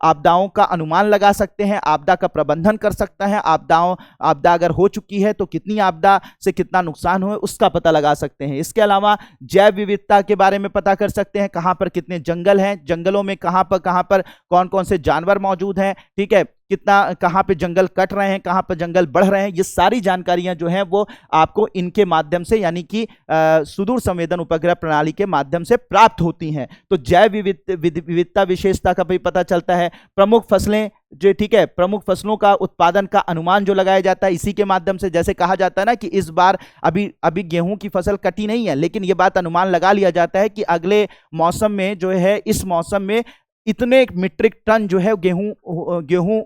आपदाओं का अनुमान लगा सकते हैं, आपदा का प्रबंधन कर सकते हैं। आपदा अगर हो चुकी है तो कितनी आपदा से कितना नुकसान हुए उसका पता लगा सकते हैं। इसके अलावा जैव विविधता के बारे में पता कर सकते हैं, कहां पर कितने जंगल हैं, जंगलों में कहां पर कौन कौन से जानवर मौजूद हैं। ठीक है, कहां पे जंगल कट रहे हैं, कहां पर जंगल बढ़ रहे हैं, ये सारी जानकारियां जो हैं वो आपको इनके माध्यम से, यानी कि सुदूर संवेदन उपग्रह प्रणाली के माध्यम से प्राप्त होती हैं। तो जैव विविधता विशेषता का भी पता चलता है। प्रमुख फसलें जो, ठीक है, प्रमुख फसलों का उत्पादन का अनुमान जो लगाया जाता है इसी के माध्यम से। जैसे कहा जाता है ना कि इस बार अभी गेहूं की फसल कटी नहीं है, लेकिन यह बात अनुमान लगा लिया जाता है कि अगले मौसम में जो है, इस मौसम में इतने मीट्रिक टन जो है गेहूं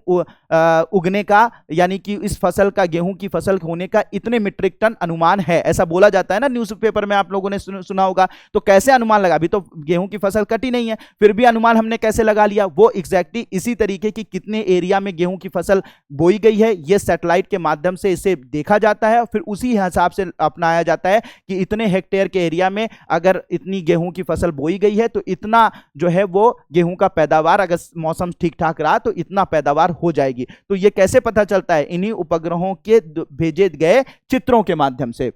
उगने का, यानी कि इस फसल का, गेहूं की फसल होने का इतने मीट्रिक टन अनुमान है, ऐसा बोला जाता है ना न्यूज़पेपर में, आप लोगों ने सुना होगा। तो कैसे अनुमान लगा? अभी तो गेहूं की फसल कटी नहीं है, फिर भी अनुमान हमने कैसे लगा लिया? वो एग्जैक्टली इसी तरीके की कितने एरिया में गेहूं की फसल बोई गई है, ये सैटेलाइट के माध्यम से इसे देखा जाता है। फिर उसी हिसाब से अपनाया जाता है कि इतने हेक्टेयर के एरिया में अगर इतनी गेहूं की फसल बोई गई है तो इतना जो है वो गेहूं पैदावार, अगर मौसम ठीक ठाक रहा तो इतना पैदावार हो जाएगी। तो ये कैसे पता चलता है? इन्हीं उपग्रहों के भेजे गए चित्रों के माध्यम से।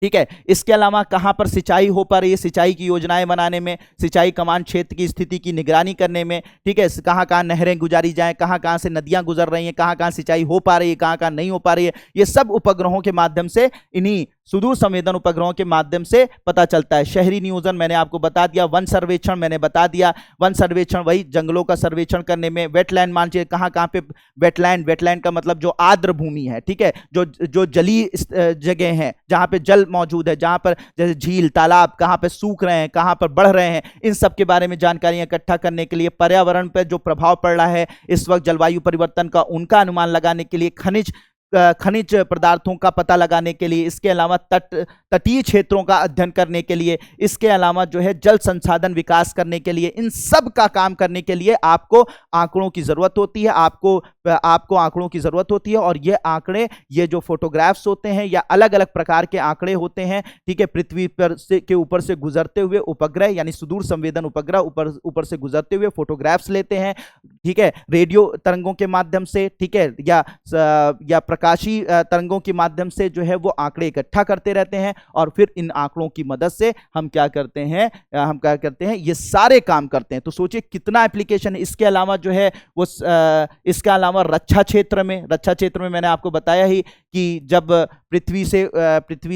ठीक है, इसके अलावा कहां पर सिंचाई हो पा रही है, सिंचाई की योजनाएं बनाने में, सिंचाई कमान क्षेत्र की स्थिति की निगरानी करने में। ठीक है, कहां कहां नहरें गुजारी जाएं, कहां कहां से नदियां गुजर रही हैं, कहां कहां सिंचाई हो पा रही है, कहां कहां नहीं हो पा रही है, ये सब उपग्रहों के माध्यम से, इन्हीं सुदूर संवेदन उपग्रहों के माध्यम से पता चलता है। शहरी नियोजन मैंने आपको बता दिया, वन सर्वेक्षण मैंने बता दिया। वन सर्वेक्षण वही जंगलों का सर्वेक्षण करने में, वेटलैंड मानचित्र, कहां कहां पे वेटलैंड का मतलब जो आर्द्र भूमि है, ठीक है, जो जलीय जगह हैं जहां पे जल मौजूद है, जहां पर जैसे झील, तालाब कहां पे सूख रहे हैं, कहां पर बढ़ रहे हैं, इन सब के बारे में जानकारियां इकट्ठा करने के लिए, पर्यावरण पर जो प्रभाव पड़ रहा है इस वक्त जलवायु परिवर्तन का, उनका अनुमान लगाने के लिए, खनिज खनिज पदार्थों का पता लगाने के लिए, इसके अलावा तटीय क्षेत्रों का अध्ययन करने के लिए, इसके अलावा जो है जल संसाधन विकास करने के लिए, इन सब का काम करने के लिए आपको आंकड़ों की जरूरत होती है। आपको आंकड़ों की जरूरत होती है, और ये आंकड़े, ये जो फोटोग्राफ्स होते हैं या अलग अलग प्रकार के आंकड़े होते हैं, ठीक है, पृथ्वी पर से के ऊपर से गुजरते हुए उपग्रह यानी सुदूर संवेदन उपग्रह ऊपर से गुजरते हुए फोटोग्राफ्स लेते हैं, ठीक है, रेडियो तरंगों के माध्यम से, ठीक है, या प्रकाशीय तरंगों के माध्यम से जो है वो आंकड़े इकट्ठा करते रहते हैं, और फिर इन आंकड़ों की मदद से हम क्या करते हैं, ये सारे काम करते हैं। तो सोचिए कितना एप्लीकेशन है। इसके अलावा जो है वो इसके अलावा रक्षा क्षेत्र में मैंने आपको बताया ही कि जब पृथ्वी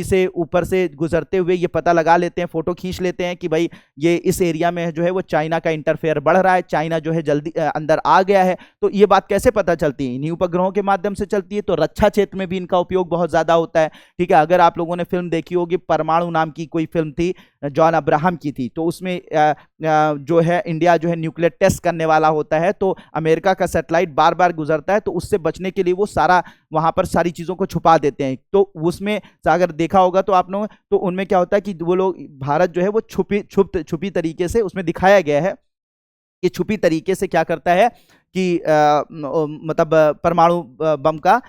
से ऊपर से गुजरते हुए ये पता लगा लेते हैं, फोटो खींच लेते हैं कि भाई ये इस एरिया में जो है वो चाइना का इंटरफेयर बढ़ रहा है, चाइना जो है जल्दी अंदर आ गया है। तो ये बात कैसे पता चलती है? इन्हीं उपग्रहों के माध्यम से चलती है। तो रक्षा क्षेत्र में भी इनका उपयोग बहुत ज्यादा होता है, ठीक है। अगर आप लोगों ने फिल्म देखी होगी, परमाणु नाम की कोई फिल्म थी, जॉन अब्राहम की थी, तो उसमें जो है इंडिया जो है न्यूक्लियर टेस्ट करने वाला होता है, तो अमेरिका का सैटेलाइट बार बार गुजरता है, तो उससे बचने के लिए वो सारा वहां पर सारी चीजों को छुपा देते हैं। तो उसमें अगर देखा होगा तो आप लोग, तो उनमें क्या होता है कि वो लोग, भारत जो है वो छुपी तरीके से उसमें दिखाया गया है कि छुपी तरीके से क्या करता है कि मतलब परमाणु बम का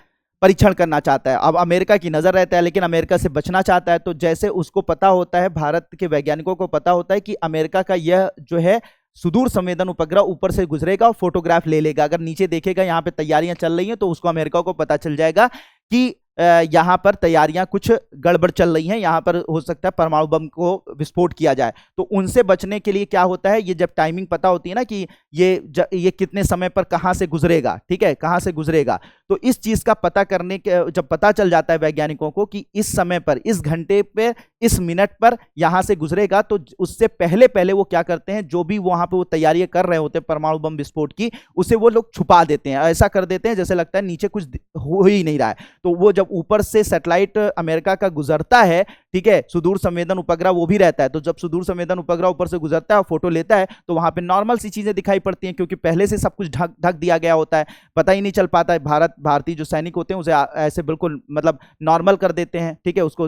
परीक्षण करना चाहता है। अब अमेरिका की नजर रहता है, लेकिन अमेरिका से बचना चाहता है। तो जैसे उसको पता होता है, भारत के वैज्ञानिकों को पता होता है कि अमेरिका का यह जो है सुदूर संवेदन उपग्रह ऊपर से गुजरेगा और फोटोग्राफ ले लेगा। अगर नीचे देखेगा यहाँ पे तैयारियां चल रही हैं, तो उसको अमेरिका को पता चल जाएगा कि यहाँ पर तैयारियां कुछ गड़बड़ चल रही हैं, यहाँ पर हो सकता है परमाणु बम को विस्फोट किया जाए। तो उनसे बचने के लिए क्या होता है, ये जब टाइमिंग पता होती है ना कि ये कितने समय पर कहाँ से गुजरेगा, ठीक है, कहाँ से गुजरेगा, तो इस चीज का पता करने के जब पता चल जाता है वैज्ञानिकों को कि इस समय पर, इस घंटे पे, इस मिनट पर यहाँ से गुजरेगा, तो उससे पहले वो क्या करते हैं, जो भी वहां पर वो तैयारियां कर रहे होते हैं परमाणु बम विस्फोट की, उसे वो लोग छुपा देते हैं। ऐसा कर देते हैं जैसे लगता है नीचे कुछ हो ही नहीं रहा है। तो वो जब ऊपर से सैटेलाइट अमेरिका का गुजरता है, ठीक है, सुदूर संवेदन उपग्रह वो भी रहता है, तो जब सुदूर संवेदन उपग्रह ऊपर से गुजरता है और फोटो लेता है, तो वहां पे नॉर्मल सी चीजें दिखाई पड़ती हैं, क्योंकि पहले से सब कुछ ढक दिया गया होता है, पता ही नहीं चल पाता है। भारतीय जो सैनिक होते हैं उसे ऐसे बिल्कुल मतलब नॉर्मल कर देते हैं, ठीक है, उसको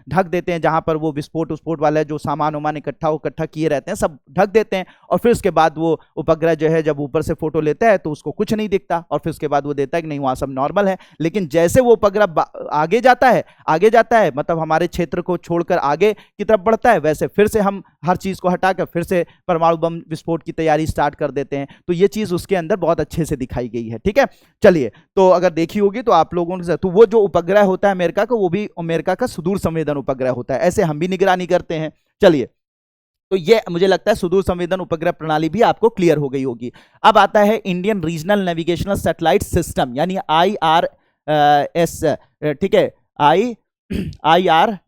ढक देते हैं, जहां पर वो विस्फोट वाले जो सामान वामान इकट्ठा किए रहते हैं सब ढक देते हैं, और फिर उसके बाद वो उपग्रह जो है जब ऊपर से फोटो लेता है तो उसको कुछ नहीं दिखता, और फिर उसके बाद वो देता है कि नहीं वहां सब नॉर्मल है। लेकिन जैसे वो उपग्रह आगे जाता है, मतलब हमारे क्षेत्र को छोड़कर आगे की तरफ बढ़ता है, वैसे फिर से हम हर चीज को हटाकर फिर से परमाणु बम विस्फोट की तैयारी स्टार्ट कर देते हैं। तो ये चीज उसके अंदर बहुत अच्छे से दिखाई गई है, ठीक है। चलिए, तो अगर देखी होगी तो आप लोगों ने, तो वो जो उपग्रह होता है अमेरिका का, वो भी अमेरिका का सुदूर संवेदन उपग्रह होता है। ऐसे हम भी निगरानी करते हैं। चलिए, तो ये मुझे लगता है सुदूर संवेदन उपग्रह प्रणाली भी आपको क्लियर हो गई होगी। अब आता है Indian regional navigational satellite system, यानी IRS, ठीक है, IRNSS,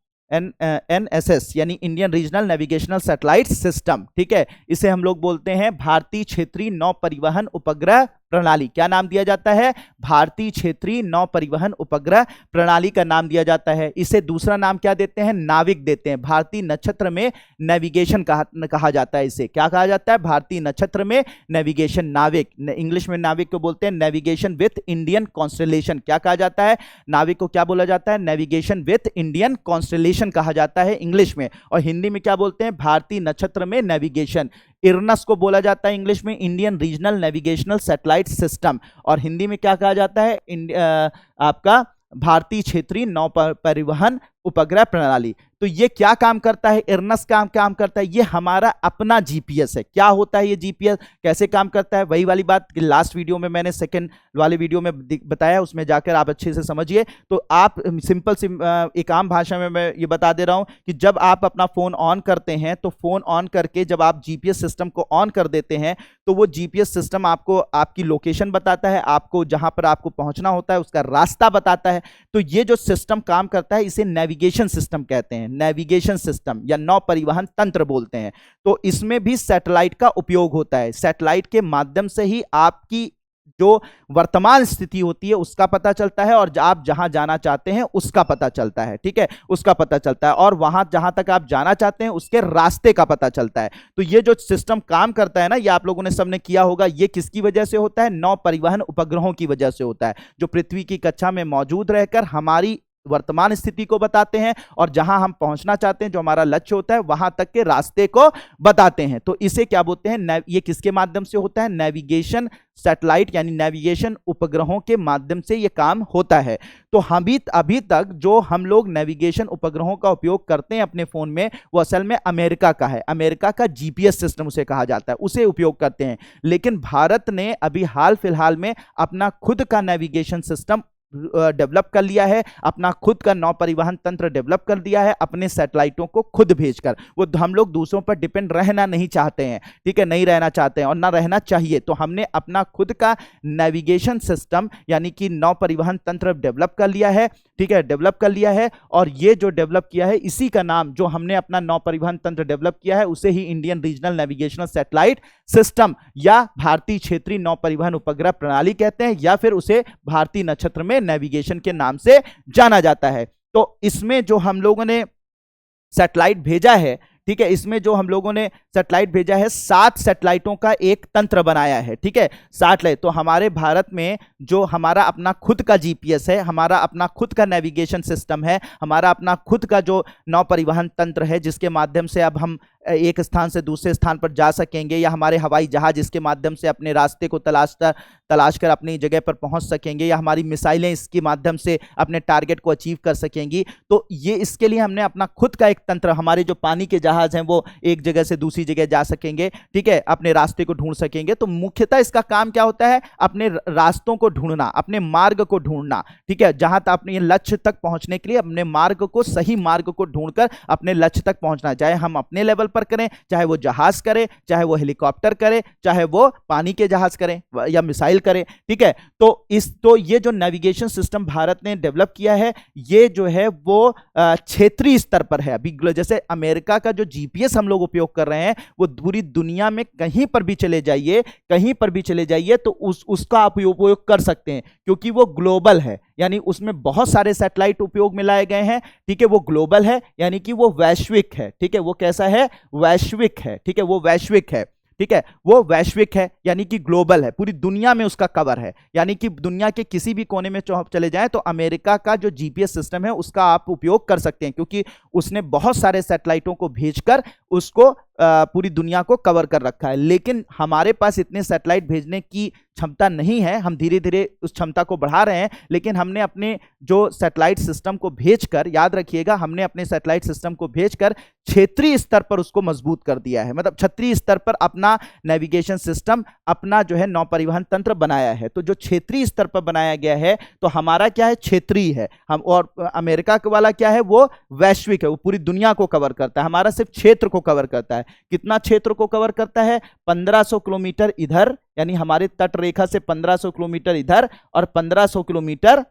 यानी Indian regional navigational satellite system, ठीक है। इसे हम लोग बोलते हैं भारतीय क्षेत्रीय नौ परिवहन उपग्रह प्रणाली। क्या नाम दिया जाता है? भारतीय क्षेत्रीय नौ परिवहन उपग्रह प्रणाली का नाम दिया जाता है। इसे दूसरा नाम क्या देते हैं? नाविक देते हैं। भारतीय नक्षत्र में नेविगेशन कहा जाता है। इसे क्या कहा जाता है? भारतीय नक्षत्र में नेविगेशन, नाविक। इंग्लिश में नाविक को बोलते हैं नेविगेशन विथ इंडियन कॉन्स्टेलेशन। क्या कहा जाता है? नाविक को क्या बोला जाता है? नेविगेशन विथ इंडियन कॉन्स्टेलेशन कहा जाता है इंग्लिश में। और हिंदी में क्या बोलते हैं? भारतीय नक्षत्र में नेविगेशन। इरनस को बोला जाता है इंग्लिश में Indian regional navigational satellite system, और हिंदी में क्या कहा जाता है? आपका भारतीय क्षेत्रीय नौ परिवहन उपग्रह प्रणाली। तो ये क्या काम करता है? इरनस काम करता है, ये हमारा अपना जीपीएस है। क्या होता है ये जीपीएस, कैसे काम करता है? वही वाली बात कि लास्ट वीडियो में मैंने सेकंड वाले वीडियो में बताया, उसमें जाकर आप अच्छे से समझिए। तो आप सिंपल एक आम भाषा में मैं ये बता दे रहा हूं कि जब आप अपना फोन ऑन करते हैं, तो फोन ऑन करके जब आप जीपीएस सिस्टम को ऑन कर देते हैं, तो वो जीपीएस सिस्टम आपको आपकी लोकेशन बताता है, आपको जहां पर आपको पहुंचना होता है उसका रास्ता बताता है। तो ये जो सिस्टम काम करता है इसे नेविगेशन सिस्टम कहते हैं। नेविगेशन सिस्टम या नौ परिवहन तंत्र बोलते हैं। तो इसमें भी सैटेलाइट का उपयोग होता है। सैटेलाइट के माध्यम से ही आपकी जो वर्तमान स्थिति होती है उसका पता चलता है, और आप जहां जाना चाहते हैं उसका पता चलता है। ठीक है, उसका पता चलता है, और वहां जहां तक आप जाना चाहते हैं उसके रास्ते का पता चलता है। तो ये जो सिस्टम काम करता है ना, ये आप लोगों ने सबने किया होगा, ये किसकी वजह से होता है? नौ परिवहन उपग्रहों की वजह से होता है, जो पृथ्वी की कक्षा में मौजूद रहकर हमारी वर्तमान स्थिति को बताते हैं, और जहां हम पहुंचना चाहते हैं, जो हमारा लक्ष्य होता है, वहां तक के रास्ते को बताते हैं। तो इसे क्या बोलते हैं? ये किसके माध्यम से होता है? नेविगेशन सैटेलाइट यानी नेविगेशन उपग्रहों के माध्यम से ये काम होता है। तो हम अभी तक जो हम लोग नेविगेशन उपग्रहों का उपयोग करते हैं अपने फोन में, वो असल में अमेरिका का है। अमेरिका का जीपीएस सिस्टम उसे कहा जाता है, उसे उपयोग करते हैं। लेकिन भारत ने अभी हाल फिलहाल में अपना खुद का नेविगेशन सिस्टम डेवलप कर लिया है, अपना खुद का नौ परिवहन तंत्र डेवलप कर दिया है, अपने सैटेलाइटों को खुद भेजकर। वो हम लोग दूसरों पर डिपेंड रहना नहीं चाहते हैं, ठीक है, नहीं रहना चाहते हैं और ना रहना चाहिए। तो हमने अपना खुद का नेविगेशन सिस्टम यानी कि नौ परिवहन तंत्र डेवलप कर लिया है, ठीक है, डेवलप कर लिया है। और ये जो डेवलप किया है, इसी का नाम, जो हमने अपना नौ परिवहन तंत्र डेवलप किया है, उसे ही Indian regional navigational satellite system या भारतीय क्षेत्रीय नौ परिवहन उपग्रह प्रणाली कहते हैं, या फिर उसे भारतीय नक्षत्र में नेविगेशन के नाम से जाना जाता है। तो इसमें जो हम लोगों ने सैटेलाइट भेजा है, ठीक है, इसमें जो हम लोगों ने सैटेलाइट भेजा है, 7 सैटेलाइटों का एक तंत्र बनाया है, ठीक है, 7 तो हमारे भारत में जो हमारा अपना खुद का जीपीएस है, हमारा अपना खुद का नेविगेशन सिस्टम है, हमारा अपना खुद का जो नौ परिवहन तंत्र है, जिसके माध्यम से अब हम एक स्थान से दूसरे स्थान पर जा सकेंगे, या हमारे हवाई जहाज जिसके माध्यम से अपने रास्ते को तलाश कर अपनी जगह पर पहुंच सकेंगे, या हमारी मिसाइलें इसके माध्यम से अपने टारगेट को अचीव कर सकेंगी। तो ये इसके लिए हमने अपना खुद का एक तंत्र, हमारे जो पानी के जहाज हैं वो एक जगह से दूसरी जगह जा सकेंगे, ठीक है, अपने रास्ते को ढूंढ सकेंगे। तो मुख्यतः इसका काम क्या होता है? अपने रास्तों को ढूंढना, अपने मार्ग को ढूंढना, ठीक है, जहां तक अपने लक्ष्य तक पहुंचने के लिए अपने मार्ग को, सही मार्ग को ढूंढकर अपने लक्ष्य तक पहुंचना, चाहे हम अपने लेवल पर करें, चाहे वो जहाज करे, चाहे वो हेलीकॉप्टर करे, चाहे वो पानी के जहाज करें या मिसाइल करे, ठीक है। तो ये जो नेविगेशन सिस्टम भारत ने डेवलप किया है, ये जो है वो क्षेत्रीय स्तर पर है। अभी जैसे अमेरिका का जो जीपीएस हम लोग उपयोग कर रहे हैं, वो पूरी दुनिया में कहीं पर भी चले जाइए, कहीं पर भी चले जाइए तो उसका आप उपयोग कर सकते हैं, क्योंकि वो ग्लोबल है, यानी उसमें बहुत सारे सैटेलाइट उपयोग में लाए गए हैं, ठीक है, वो ग्लोबल है, यानी कि वो वैश्विक है, ठीक है, वो कैसा है? वैश्विक है, ठीक है, वो वैश्विक है, ठीक है, वो वैश्विक है, यानी कि ग्लोबल है, पूरी दुनिया में उसका कवर है, यानी कि दुनिया के किसी भी कोने में आप चले जाएं तो अमेरिका का जो जीपीएस सिस्टम है उसका आप उपयोग कर सकते हैं, क्योंकि उसने बहुत सारे सैटेलाइटों को भेजकर उसको पूरी दुनिया को कवर कर रखा है। लेकिन हमारे पास इतने सैटेलाइट भेजने की क्षमता नहीं है, हम धीरे धीरे उस क्षमता को बढ़ा रहे हैं, लेकिन हमने अपने जो सैटेलाइट सिस्टम को भेजकर, याद रखिएगा, हमने अपने सैटेलाइट सिस्टम को भेजकर क्षेत्रीय स्तर पर उसको मजबूत कर दिया है, मतलब क्षेत्रीय स्तर पर अपना नेविगेशन सिस्टम, अपना जो है नौ परिवहन तंत्र बनाया है। तो जो क्षेत्रीय स्तर पर बनाया गया है, तो हमारा क्या है? क्षेत्रीय है हम, और अमेरिका वाला क्या है? वो वैश्विक है, वो पूरी दुनिया को कवर करता है, हमारा सिर्फ क्षेत्र को कवर करता है। कितना क्षेत्र को कवर करता है? 1500 किलोमीटर इधर, यानी हमारे तट रेखा से 1500 किलोमीटर इधर और 1500 किलोमीटर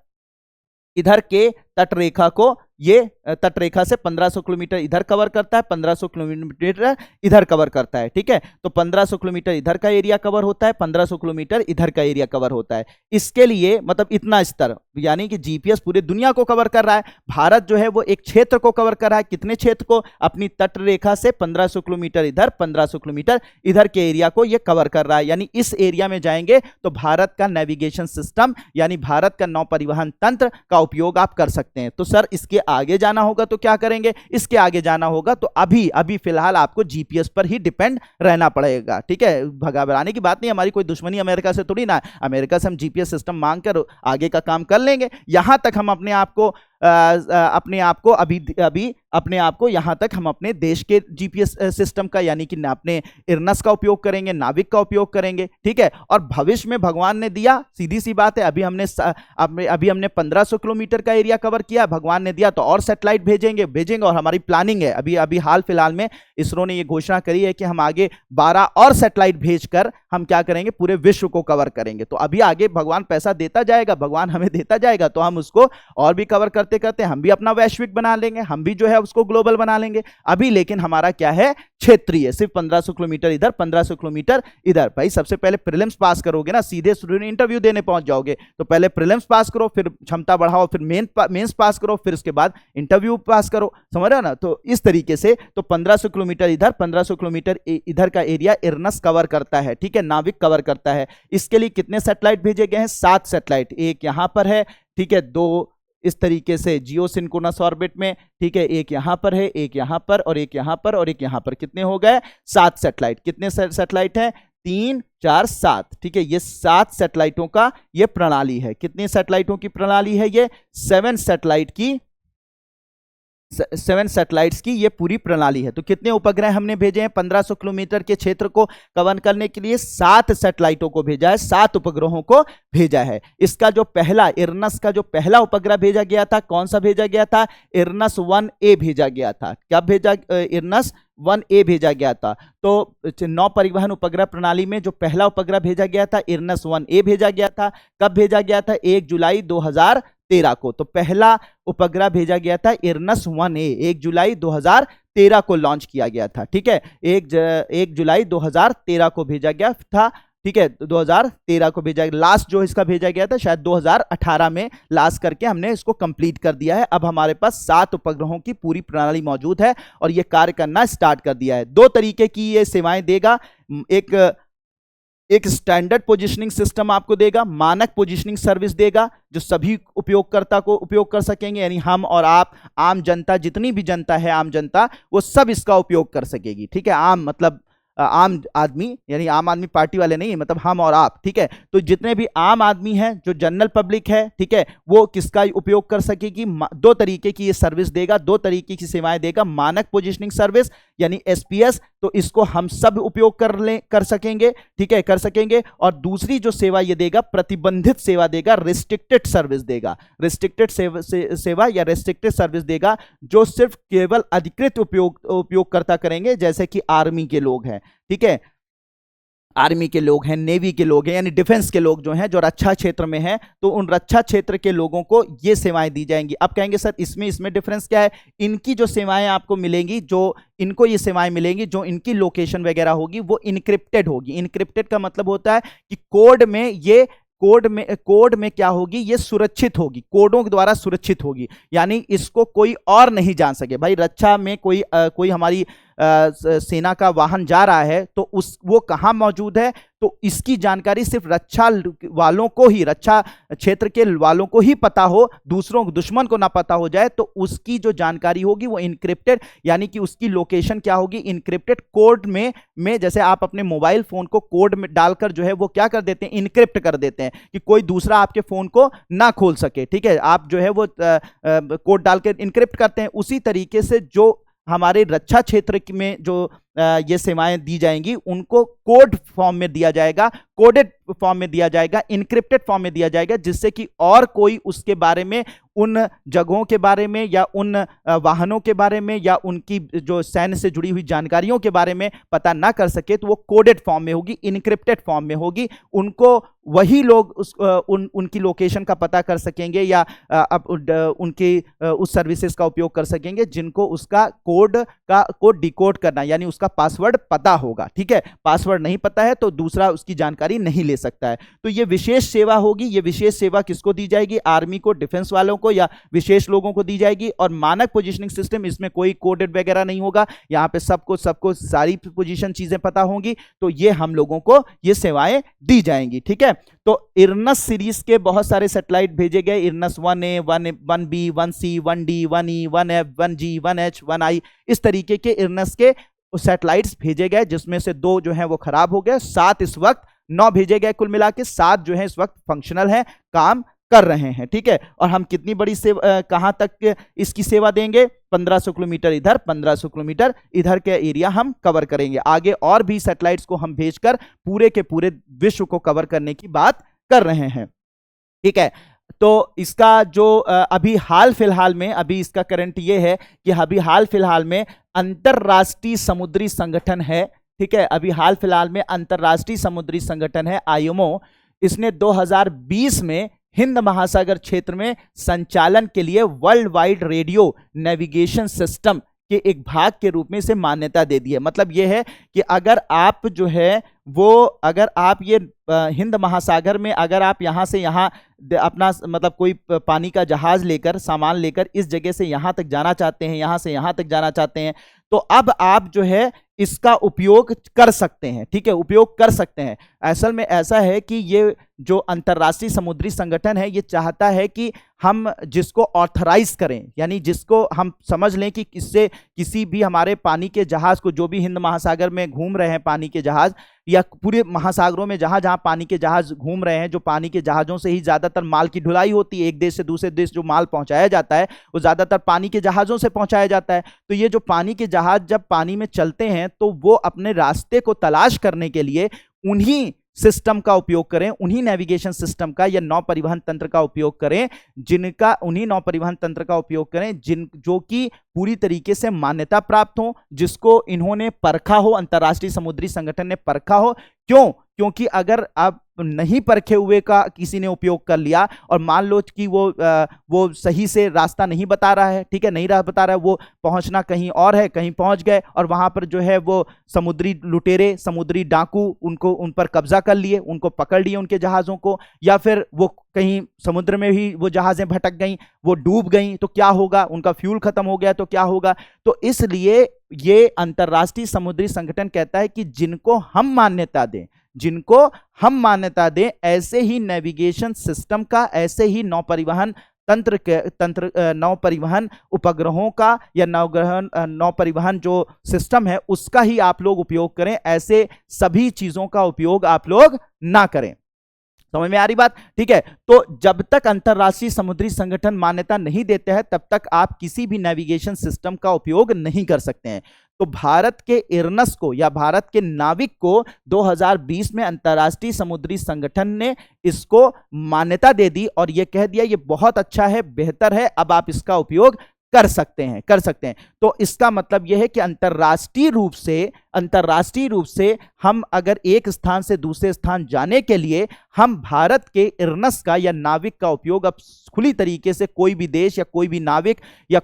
इधर के तट रेखा को, ये तट रेखा से 1500 किलोमीटर इधर कवर करता है, 1500 किलोमीटर इधर कवर करता है, ठीक है। तो 1500 किलोमीटर इधर का एरिया कवर होता है, 1500 किलोमीटर इधर का एरिया कवर होता है। इसके लिए मतलब इतना स्तर, यानी कि जीपीएस पूरे दुनिया को कवर कर रहा है। भारत जो है वो एक क्षेत्र को कवर कर रहा है। कितने क्षेत्र को? अपनी तट रेखा से 1500 किलोमीटर इधर, 1500 किलोमीटर इधर के एरिया को ये कवर कर रहा है। यानी इस एरिया में जाएंगे तो भारत का नेविगेशन सिस्टम, यानी भारत का नौ परिवहन तंत्र का उपयोग आप कर सकते हैं। तो सर इसके आगे जाना होगा तो क्या करेंगे? इसके आगे जाना होगा तो अभी फिलहाल आपको जीपीएस पर ही डिपेंड रहना पड़ेगा, ठीक है। घबराने की बात नहीं, हमारी कोई दुश्मनी अमेरिका से थोड़ी ना है। अमेरिका से हम जीपीएस सिस्टम मांग कर आगे का काम कर लेंगे। यहां तक हम अपने आप को अपने आप को यहां तक हम अपने देश के जीपीएस सिस्टम का, यानी कि अपने इरनस का उपयोग करेंगे, नाविक का उपयोग करेंगे, ठीक है। और भविष्य में भगवान ने दिया, सीधी सी बात है, अभी हमने 1500 किलोमीटर का एरिया कवर किया, भगवान ने दिया तो और सैटेलाइट भेजेंगे और हमारी प्लानिंग है, अभी हाल फिलहाल में इसरो ने ये घोषणा करी है कि हम आगे 12 और सैटेलाइट भेजकर हम क्या करेंगे? पूरे विश्व को कवर करेंगे। तो अभी आगे भगवान पैसा देता जाएगा, भगवान हमें देता जाएगा तो हम उसको और भी कवर कर करते करते हम भी अपना वैश्विक बना लेंगे, हम भी जो है उसको ग्लोबल बना लेंगे। अभी लेकिन हमारा क्या है, क्षेत्रीय, सिर्फ 1500 किलोमीटर इधर 1500 किलोमीटर इधर। भाई सबसे पहले प्रीलिम्स पास करोगे ना, सीधे इंटरव्यू देने पहुंच जाओगे, तो पहले प्रीलिम्स पास करो, फिर क्षमता बढ़ाओ, फिर मेंस पास करो, फिर उसके बाद इंटरव्यू पास करो, समझ रहे हो ना। तो इस तरीके से तो 1500 किलोमीटर इधर 1500 किलोमीटर इधर का एरिया इरनस कवर करता है, ठीक है, नाविक कवर करता है। इसके लिए कितने सैटेलाइट भेजे गए हैं, 7 सैटेलाइट, एक यहां पर है, ठीक है, 2 इस तरीके से जियो सिंक्रोनस ऑर्बिट में, ठीक है, एक यहां पर है, एक यहां पर और एक यहां पर और एक यहां पर। कितने हो गए, 7 सैटेलाइट। कितने सैटेलाइट है, 3 4 7, ठीक है, ये 7 सैटेलाइटों का ये प्रणाली है। कितनी सैटेलाइटों की प्रणाली है ये, 7 सैटेलाइट्स की ये पूरी प्रणाली है। तो कितने उपग्रह हमने भेजे हैं 1500 किलोमीटर के क्षेत्र को कवर करने के लिए, 7 सैटेलाइटों को भेजा है, 7 उपग्रहों को भेजा है। इसका जो पहला इरनस का जो पहला उपग्रह भेजा गया था, कौन सा भेजा गया था, इरनस 1A भेजा गया था। कब भेजा, इरनस 1A भेजा गया था। तो नौ परिवहन उपग्रह प्रणाली में जो पहला उपग्रह भेजा गया था, इरनस 1A भेजा गया था। कब भेजा गया था, 1 जुलाई 2013 को। तो पहला उपग्रह भेजा गया था इरनस 1A, 1 जुलाई 2013 को लॉन्च किया गया था, ठीक है, 1 जुलाई 2013 को भेजा गया था, ठीक है, 2013 को भेजा गया। लास्ट जो इसका भेजा गया था शायद 2018 में लास्ट करके हमने इसको कंप्लीट कर दिया है। अब हमारे पास 7 उपग्रहों की पूरी प्रणाली मौजूद है और ये कार्य करना स्टार्ट कर दिया है। 2 तरीके की ये सेवाएं देगा, एक स्टैंडर्ड पोजीशनिंग सिस्टम आपको देगा, मानक पोजीशनिंग सर्विस देगा, जो सभी उपयोगकर्ता को उपयोग कर सकेंगे, यानी हम और आप, आम जनता, जितनी भी जनता है, आम जनता, वो सब इसका उपयोग कर सकेगी, ठीक है। आम मतलब आम आदमी, यानी आम आदमी पार्टी वाले नहीं, मतलब हम और आप, ठीक है। तो जितने भी आम आदमी हैं, जो जनरल पब्लिक है, ठीक है, वो किसका उपयोग कर सकेगी, 2 तरीके की ये सर्विस देगा, 2 तरीके की सेवाएं देगा। मानक पोजीशनिंग सर्विस यानी एसपीएस, तो इसको हम सब उपयोग कर सकेंगे, ठीक है, कर सकेंगे। और दूसरी जो सेवा ये देगा, प्रतिबंधित सेवा देगा, रिस्ट्रिक्टेड सर्विस देगा, रिस्ट्रिक्टेड सेवा या रिस्ट्रिक्टेड सर्विस देगा, जो सिर्फ केवल अधिकृत उपयोगकर्ता करेंगे, जैसे कि आर्मी के लोग हैं, ठीक है, आर्मी के लोग हैं, नेवी के लोग हैं, यानी डिफेंस के लोग जो हैं, जो रक्षा क्षेत्र में हैं, तो उन रक्षा क्षेत्र के लोगों को ये सेवाएं दी जाएंगी। अब कहेंगे सर इसमें डिफरेंस क्या है, इनकी जो सेवाएं आपको मिलेंगी, जो इनको ये सेवाएं मिलेंगी, जो इनकी लोकेशन वगैरह होगी वो इनक्रिप्टेड होगी। इनक्रिप्टेड का मतलब होता है कि कोड में क्या होगी, ये सुरक्षित होगी, कोडों के द्वारा सुरक्षित होगी, यानी इसको कोई और नहीं जान सके। भाई रक्षा में कोई हमारी सेना का वाहन जा रहा है, तो वो कहां मौजूद है, तो इसकी जानकारी सिर्फ रक्षा वालों को ही, रक्षा क्षेत्र के वालों को ही पता हो, दूसरों दुश्मन को ना पता हो जाए, तो उसकी जो जानकारी होगी वो इनक्रिप्टेड, यानी कि उसकी लोकेशन क्या होगी, इनक्रिप्टेड कोड में जैसे आप अपने मोबाइल फोन को कोड में डालकर जो है वो क्या कर देते हैं, इनक्रिप्ट कर देते हैं कि कोई दूसरा आपके फोन को ना खोल सके, ठीक है, आप जो है वो कोड डालकर इनक्रिप्ट करते हैं। उसी तरीके से जो हमारे रक्षा क्षेत्र में जो ये सेवाएं दी जाएंगी, उनको कोड फॉर्म में दिया जाएगा, कोडेड फॉर्म में दिया जाएगा, इनक्रिप्टेड फॉर्म में दिया जाएगा, जिससे कि और कोई उसके बारे में, उन जगहों के बारे में या उन वाहनों के बारे में या उनकी जो सैन्य से जुड़ी हुई जानकारियों के बारे में पता ना कर सके। तो वो कोडेड फॉर्म में होगी, इनक्रिप्टेड फॉर्म में होगी, उनको वही लोग उनकी लोकेशन का पता कर सकेंगे या उनकी उस सर्विसेज का उपयोग कर सकेंगे जिनको उसका कोड डिकोड करना, यानी उसका पासवर्ड पता होगा, ठीक है। पासवर्ड नहीं पता है तो दूसरा उसकी जानकारी नहीं ले सकता है। तो ये विशेष सेवा होगी। ये विशेष सेवा किसको दी जाएगी, आर्मी को, डिफेंस वालों को या विशेष लोगों को दी जाएगी। और मानक पोजीशनिंग सिस्टम, इसमें कोई कोडेड वगैरह नहीं होगा, यहाँ पे सबको सारी पोजीशन चीजें पता होंगी, तो ये हम लोगों को ये सेवाएं दी जाएंगी, ठीक है। तो इरनस सीरीज के बहुत सारे सैटेलाइट भेजे गए, इरनस 1A, 1B, 1C, 1D, 1E, 1F, 1G, 1H, 1I, इस तरीके के इरनस के सैटेलाइट्स भेजे गए, जिसमें से 2 जो हैं वो खराब हो गए। 7 इस वक्त, 9 भेजे गए, कुल मिला के 7 जो है इस वक्त फंक्शनल हैं, काम कर रहे हैं, ठीक है। और हम कितनी बड़ी सेवा, कहां तक इसकी सेवा देंगे, 1500 किलोमीटर इधर 1500 किलोमीटर इधर के एरिया हम कवर करेंगे। आगे और भी सैटेलाइट्स को हम भेजकर पूरे के पूरे विश्व को कवर करने की बात कर रहे हैं, ठीक है। तो इसका जो अभी हाल फिलहाल में, अभी इसका करंट ये है कि अभी हाल फिलहाल में अंतरराष्ट्रीय समुद्री संगठन है, ठीक है, अभी हाल फिलहाल में अंतरराष्ट्रीय समुद्री संगठन है आईएमओ, इसने 2020 में हिंद महासागर क्षेत्र में संचालन के लिए world wide radio navigation system के एक भाग के रूप में इसे मान्यता दे दी है। मतलब यह है कि अगर आप जो है वो अगर आप ये हिंद महासागर में अगर आप यहाँ से यहाँ अपना मतलब कोई पानी का जहाज लेकर सामान लेकर इस जगह से यहाँ तक जाना चाहते हैं, यहाँ से यहाँ तक जाना चाहते हैं, तो अब आप जो है इसका उपयोग कर सकते हैं। ठीक है, उपयोग कर सकते हैं। असल में ऐसा है कि ये जो अंतर्राष्ट्रीय समुद्री संगठन है ये चाहता है कि हम जिसको ऑथराइज करें, यानी जिसको हम समझ लें कि इससे किसी भी हमारे पानी के जहाज को, जो भी हिंद महासागर में घूम रहे हैं पानी के जहाज या पूरे महासागरों में जहां जहां पानी के जहाज घूम रहे हैं, जो पानी के जहाजों से ही ज्यादातर माल की ढुलाई होती है, एक देश से दूसरे देश जो माल पहुंचाया जाता है वो ज्यादातर पानी के जहाजों से पहुंचाया जाता है। तो ये जो पानी के जहाज जब पानी में चलते हैं तो वो अपने रास्ते को तलाश करने के लिए उन्हीं सिस्टम का उपयोग करें, उन्हीं नेविगेशन सिस्टम का या नौ परिवहन तंत्र का उपयोग करें, उन्हीं नौ परिवहन तंत्र का उपयोग करें जो कि पूरी तरीके से मान्यता प्राप्त हो, जिसको इन्होंने परखा हो, अंतर्राष्ट्रीय समुद्री संगठन ने परखा हो। क्यों? क्योंकि अगर आप नहीं परखे हुए का किसी ने उपयोग कर लिया और मान लो कि वो सही से रास्ता नहीं बता रहा है, ठीक है, नहीं बता रहा है, वो पहुंचना कहीं और है, कहीं पहुंच गए और वहां पर जो है वो समुद्री लुटेरे, समुद्री डाकू उन पर कब्जा कर लिए, उनको पकड़ लिए उनके जहाजों को, या फिर वो कहीं समुद्र में ही वो जहाजें भटक गई, वो डूब गई, तो क्या होगा? उनका फ्यूल खत्म हो गया तो क्या होगा? तो इसलिए ये अंतर्राष्ट्रीय समुद्री संगठन कहता है कि जिनको हम मान्यता दें ऐसे ही नेविगेशन सिस्टम का, ऐसे ही नौ परिवहन उपग्रहों का या नौ परिवहन जो सिस्टम है उसका ही आप लोग उपयोग करें, ऐसे सभी चीजों का उपयोग आप लोग ना करें। समझ में आ रही बात? ठीक है, तो जब तक अंतरराष्ट्रीय समुद्री संगठन मान्यता नहीं देते हैं तब तक आप किसी भी नेविगेशन सिस्टम का उपयोग नहीं कर सकते हैं। तो भारत के इरनस को या भारत के नाविक को 2020 में अंतरराष्ट्रीय समुद्री संगठन ने इसको मान्यता दे दी और यह कह दिया ये बहुत अच्छा है, बेहतर है, अब आप इसका उपयोग कर सकते हैं। तो इसका मतलब यह है कि अंतरराष्ट्रीय रूप से हम अगर एक स्थान से दूसरे स्थान जाने के लिए हम भारत के इरनस का या नाविक का उपयोग अब खुली तरीके से कोई भी देश या कोई भी नाविक या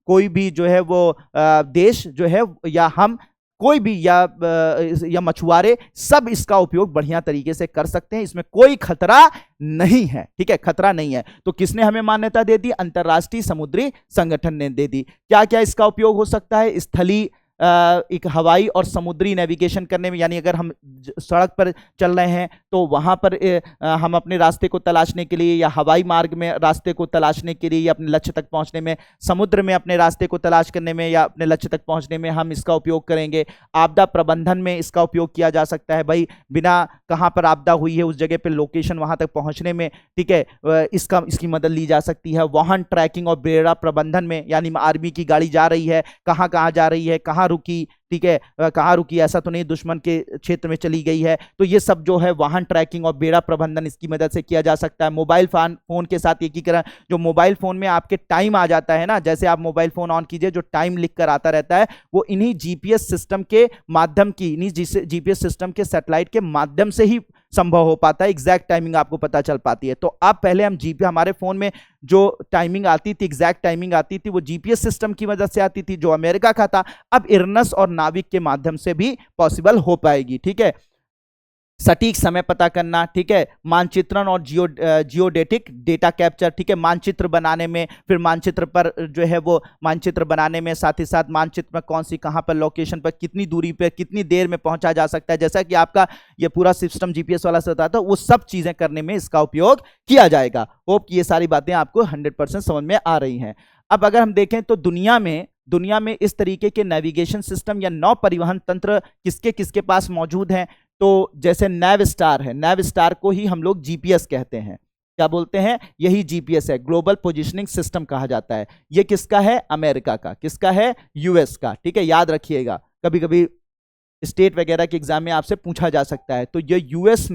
कोई भी जो है वो देश जो है या हम कोई भी या मछुआरे सब इसका उपयोग बढ़िया तरीके से कर सकते हैं, इसमें कोई खतरा नहीं है। ठीक है, खतरा नहीं है। तो किसने हमें मान्यता दे दी? अंतरराष्ट्रीय समुद्री संगठन ने दे दी। क्या क्या इसका उपयोग हो सकता है? स्थलीय, एक हवाई और समुद्री नेविगेशन करने में, यानी अगर हम सड़क पर चल रहे हैं तो वहां पर हम अपने रास्ते को तलाशने के लिए, या हवाई मार्ग में रास्ते को तलाशने के लिए, या अपने लक्ष्य तक पहुंचने में, समुद्र में अपने रास्ते को तलाश करने में या अपने लक्ष्य तक पहुंचने में हम इसका उपयोग करेंगे। आपदा प्रबंधन में इसका उपयोग किया जा सकता है, भाई बिना कहां पर आपदा हुई है उस जगह पर लोकेशन वहां तक पहुंचने में, ठीक है, इसकी मदद ली जा सकती है। वाहन ट्रैकिंग और बेड़ा प्रबंधन में, यानी आर्मी की गाड़ी जा रही है, कहां कहां जा रही है, कहां रुकी, ठीक है, कहां रुकी, ऐसा तो नहीं दुश्मन के क्षेत्र में चली गई है, तो ये सब जो है वाहन ट्रैकिंग और बेड़ा प्रबंधन इसकी मदद से किया जा सकता है। मोबाइल फोन के साथ एकीकरण, जो मोबाइल फोन में आपके टाइम आ जाता है ना, जैसे आप मोबाइल फोन ऑन कीजिए जो टाइम लिख कर आता रहता है, वो इन्हीं जीपीएस सिस्टम के माध्यम की, इन्हीं जीपीएस सिस्टम के सैटेलाइट के माध्यम से ही संभव हो पाता है, एग्जैक्ट टाइमिंग आपको पता चल पाती है। तो अब पहले हम हमारे फोन में जो टाइमिंग आती थी, एग्जैक्ट टाइमिंग आती थी, वो जीपीएस सिस्टम की मदद से आती थी जो अमेरिका का था, अब इरनस और नाविक के माध्यम से भी पॉसिबल हो पाएगी। ठीक है, सटीक समय पता करना, ठीक है, मानचित्रण और जियोडेटिक डेटा कैप्चर, ठीक है, मानचित्र बनाने में, फिर मानचित्र पर जो है वो मानचित्र बनाने में, साथ ही साथ मानचित्र में कौन सी कहां पर लोकेशन पर कितनी दूरी पे कितनी देर में पहुंचा जा सकता है, जैसा कि आपका ये पूरा सिस्टम जीपीएस वाला से होता था, वो सब चीजें करने में इसका उपयोग किया जाएगा। होप कि ये सारी बातें आपको 100% समझ में आ रही हैं। अब अगर हम देखें तो दुनिया में इस तरीके के नेविगेशन सिस्टम या नौ परिवहन तंत्र किसके किसके पास मौजूद हैं, तो जैसे नेवस्टार है, नेवस्टार को ही हम लोग जीपीएस कहते हैं। क्या बोलते हैं? यही जीपीएस है, ग्लोबल पोजीशनिंग सिस्टम कहा जाता है। ये किसका है? अमेरिका का। किसका है? यूएस का। ठीक है, याद रखिएगा, कभी कभी स्टेट वगैरह के एग्जाम में आपसे पूछा जा सकता है। तो ये यूएस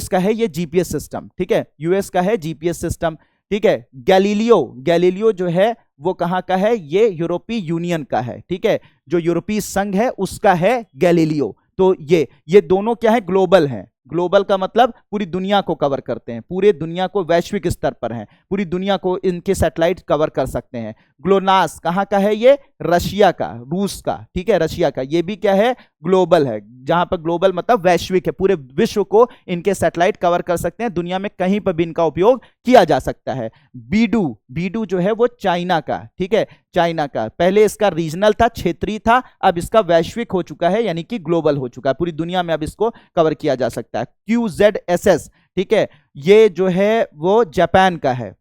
का है ये जीपीएस सिस्टम। ठीक है, यूएस का है जीपीएस सिस्टम। ठीक है, गैलीलियो जो है वो कहाँ का है? ये यूरोपीय यूनियन का है। ठीक है, जो यूरोपीय संघ है उसका है गैलीलियो। तो ये दोनों क्या है? ग्लोबल हैं। ग्लोबल का मतलब पूरी दुनिया को कवर करते हैं, पूरे दुनिया को, वैश्विक स्तर पर हैं, पूरी दुनिया को इनके सैटेलाइट कवर कर सकते हैं। ग्लोनास कहाँ का है? ये रशिया का, रूस का, ठीक है, रशिया का। ये भी क्या है? ग्लोबल है, जहां पर ग्लोबल मतलब वैश्विक है, पूरे विश्व को इनके सैटेलाइट कवर कर सकते हैं, दुनिया में कहीं पर भी इनका उपयोग किया जा सकता है। बीडू, बीडू जो है वो चाइना का, ठीक है, चाइना का। पहले इसका रीजनल था, क्षेत्रीय था, अब इसका वैश्विक हो चुका है, यानी कि ग्लोबल हो चुका है, पूरी दुनिया में अब इसको कवर किया जा सकता है। QZSS, ठीक है, ये जो है वो जापान का है।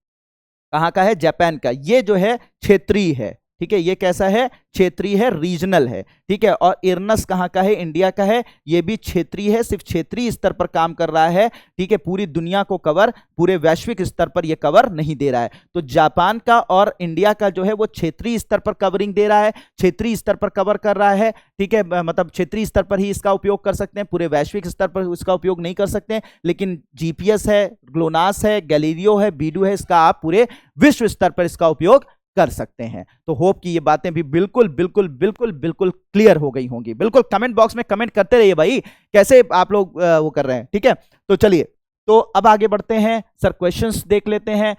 कहाँ का है? जापान का। ये जो है क्षेत्रीय है, ठीक है, ये कैसा है? क्षेत्रीय है, रीजनल है, ठीक है। और इरनस कहाँ का है? इंडिया का है, ये भी क्षेत्रीय है, सिर्फ क्षेत्रीय स्तर पर काम कर रहा है, ठीक है, पूरी दुनिया को कवर, पूरे वैश्विक स्तर पर ये कवर नहीं दे रहा है। तो जापान का और इंडिया का जो है वो क्षेत्रीय स्तर पर कवरिंग दे रहा है, क्षेत्रीय स्तर पर कवर कर रहा है, ठीक है, मतलब क्षेत्रीय स्तर पर ही इसका उपयोग कर सकते हैं, पूरे वैश्विक स्तर पर इसका उपयोग नहीं कर सकते हैं। लेकिन जीपीएस है, ग्लोनास है, गैलीलियो है, बीडू है, इसका आप पूरे विश्व स्तर पर इसका उपयोग कर सकते हैं। तो होप कि ये बातें भी बिल्कुल बिल्कुल बिल्कुल बिल्कुल क्लियर हो गई होंगी। बिल्कुल कमेंट बॉक्स में कमेंट करते रहिए भाई, कैसे आप लोग वो कर रहे हैं, ठीक है। तो चलिए, तो अब आगे बढ़ते हैं सर, क्वेश्चंस देख लेते हैं।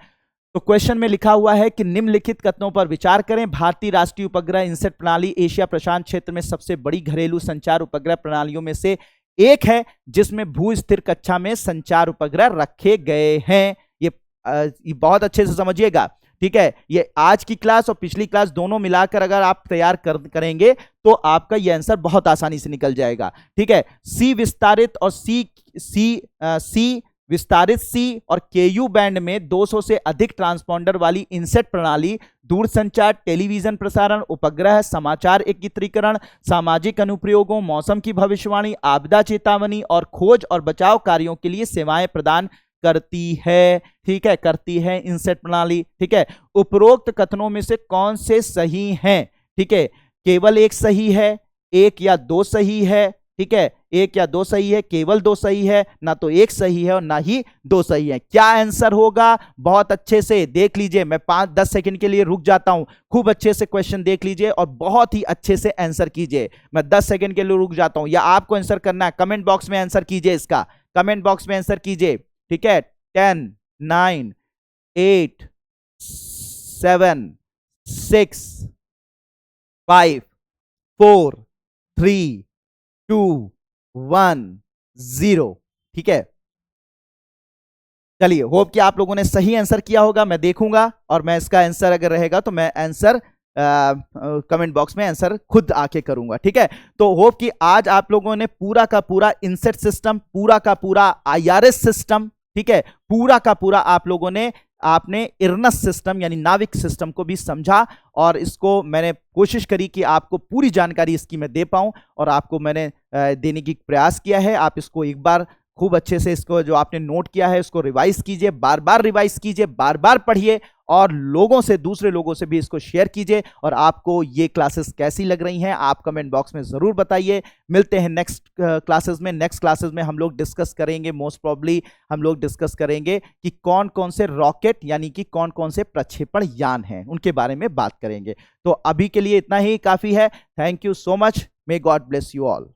तो क्वेश्चन में लिखा हुआ है कि निम्नलिखित कथनों पर विचार करें। भारतीय राष्ट्रीय उपग्रह इनसेट प्रणाली एशिया प्रशांत क्षेत्र में सबसे बड़ी घरेलू संचार उपग्रह प्रणालियों में से एक है, जिसमें भू स्थिर कक्षा में संचार उपग्रह रखे गए हैं। ये बहुत अच्छे से समझिएगा, ठीक है। ये आज की क्लास और पिछली क्लास दोनों मिलाकर अगर आप तैयार करेंगे तो आपका ये आंसर बहुत आसानी से निकल जाएगा, ठीक है। सी विस्तारित और सी विस्तारित सी और केयू बैंड में 200 से अधिक ट्रांसपॉन्डर वाली इनसेट प्रणाली दूरसंचार, टेलीविजन प्रसारण, उपग्रह, समाचार एकत्रीकरण, सामाजिक अनुप्रयोगों, मौसम की भविष्यवाणी, आपदा चेतावनी और खोज और बचाव कार्यों के लिए सेवाएं प्रदान करती है, ठीक है, करती है इनसेट प्रणाली, ठीक है। उपरोक्त कथनों में से कौन से सही हैं? ठीक है, केवल एक सही है, एक या दो सही है, ठीक है, एक या दो सही है, केवल दो सही है, ना तो एक सही है और ना ही दो सही है। क्या आंसर होगा? बहुत अच्छे से देख लीजिए, मैं 5-10 सेकंड के लिए रुक जाता हूं, खूब अच्छे से क्वेश्चन देख लीजिए और बहुत ही अच्छे से आंसर कीजिए। मैं 10 सेकंड के लिए रुक जाता हूं, या आपको आंसर करना है, कमेंट बॉक्स में आंसर कीजिए, इसका कमेंट बॉक्स में आंसर कीजिए, ठीक है। 10, 9, 8, 7, 6, 5, 4, 3, 2, 1, 0, ठीक है। चलिए, होप कि आप लोगों ने सही आंसर किया होगा, मैं देखूंगा, और मैं इसका आंसर अगर रहेगा तो मैं आंसर कमेंट बॉक्स में आंसर खुद आके करूंगा, ठीक है। तो होप कि आज आप लोगों ने पूरा का पूरा इनसेट सिस्टम, पूरा का पूरा IRS सिस्टम, ठीक है, पूरा का पूरा आप लोगों ने, आपने इरनस सिस्टम यानी नाविक सिस्टम को भी समझा, और इसको मैंने कोशिश करी कि आपको पूरी जानकारी इसकी मैं दे पाऊं, और आपको मैंने देने की प्रयास किया है। आप इसको एक बार खूब अच्छे से, इसको जो आपने नोट किया है उसको रिवाइज कीजिए, बार बार रिवाइज कीजिए, बार बार पढ़िए, और लोगों से, दूसरे लोगों से भी इसको शेयर कीजिए। और आपको ये क्लासेस कैसी लग रही हैं आप कमेंट बॉक्स में जरूर बताइए। मिलते हैं नेक्स्ट क्लासेस में। नेक्स्ट क्लासेस में हम लोग डिस्कस करेंगे, मोस्ट प्रॉब्ली हम लोग डिस्कस करेंगे कि कौन कौन से रॉकेट यानी कि कौन कौन से प्रक्षेपण यान हैं, उनके बारे में बात करेंगे। तो अभी के लिए इतना ही काफी है। Thank you so much, may God bless you all.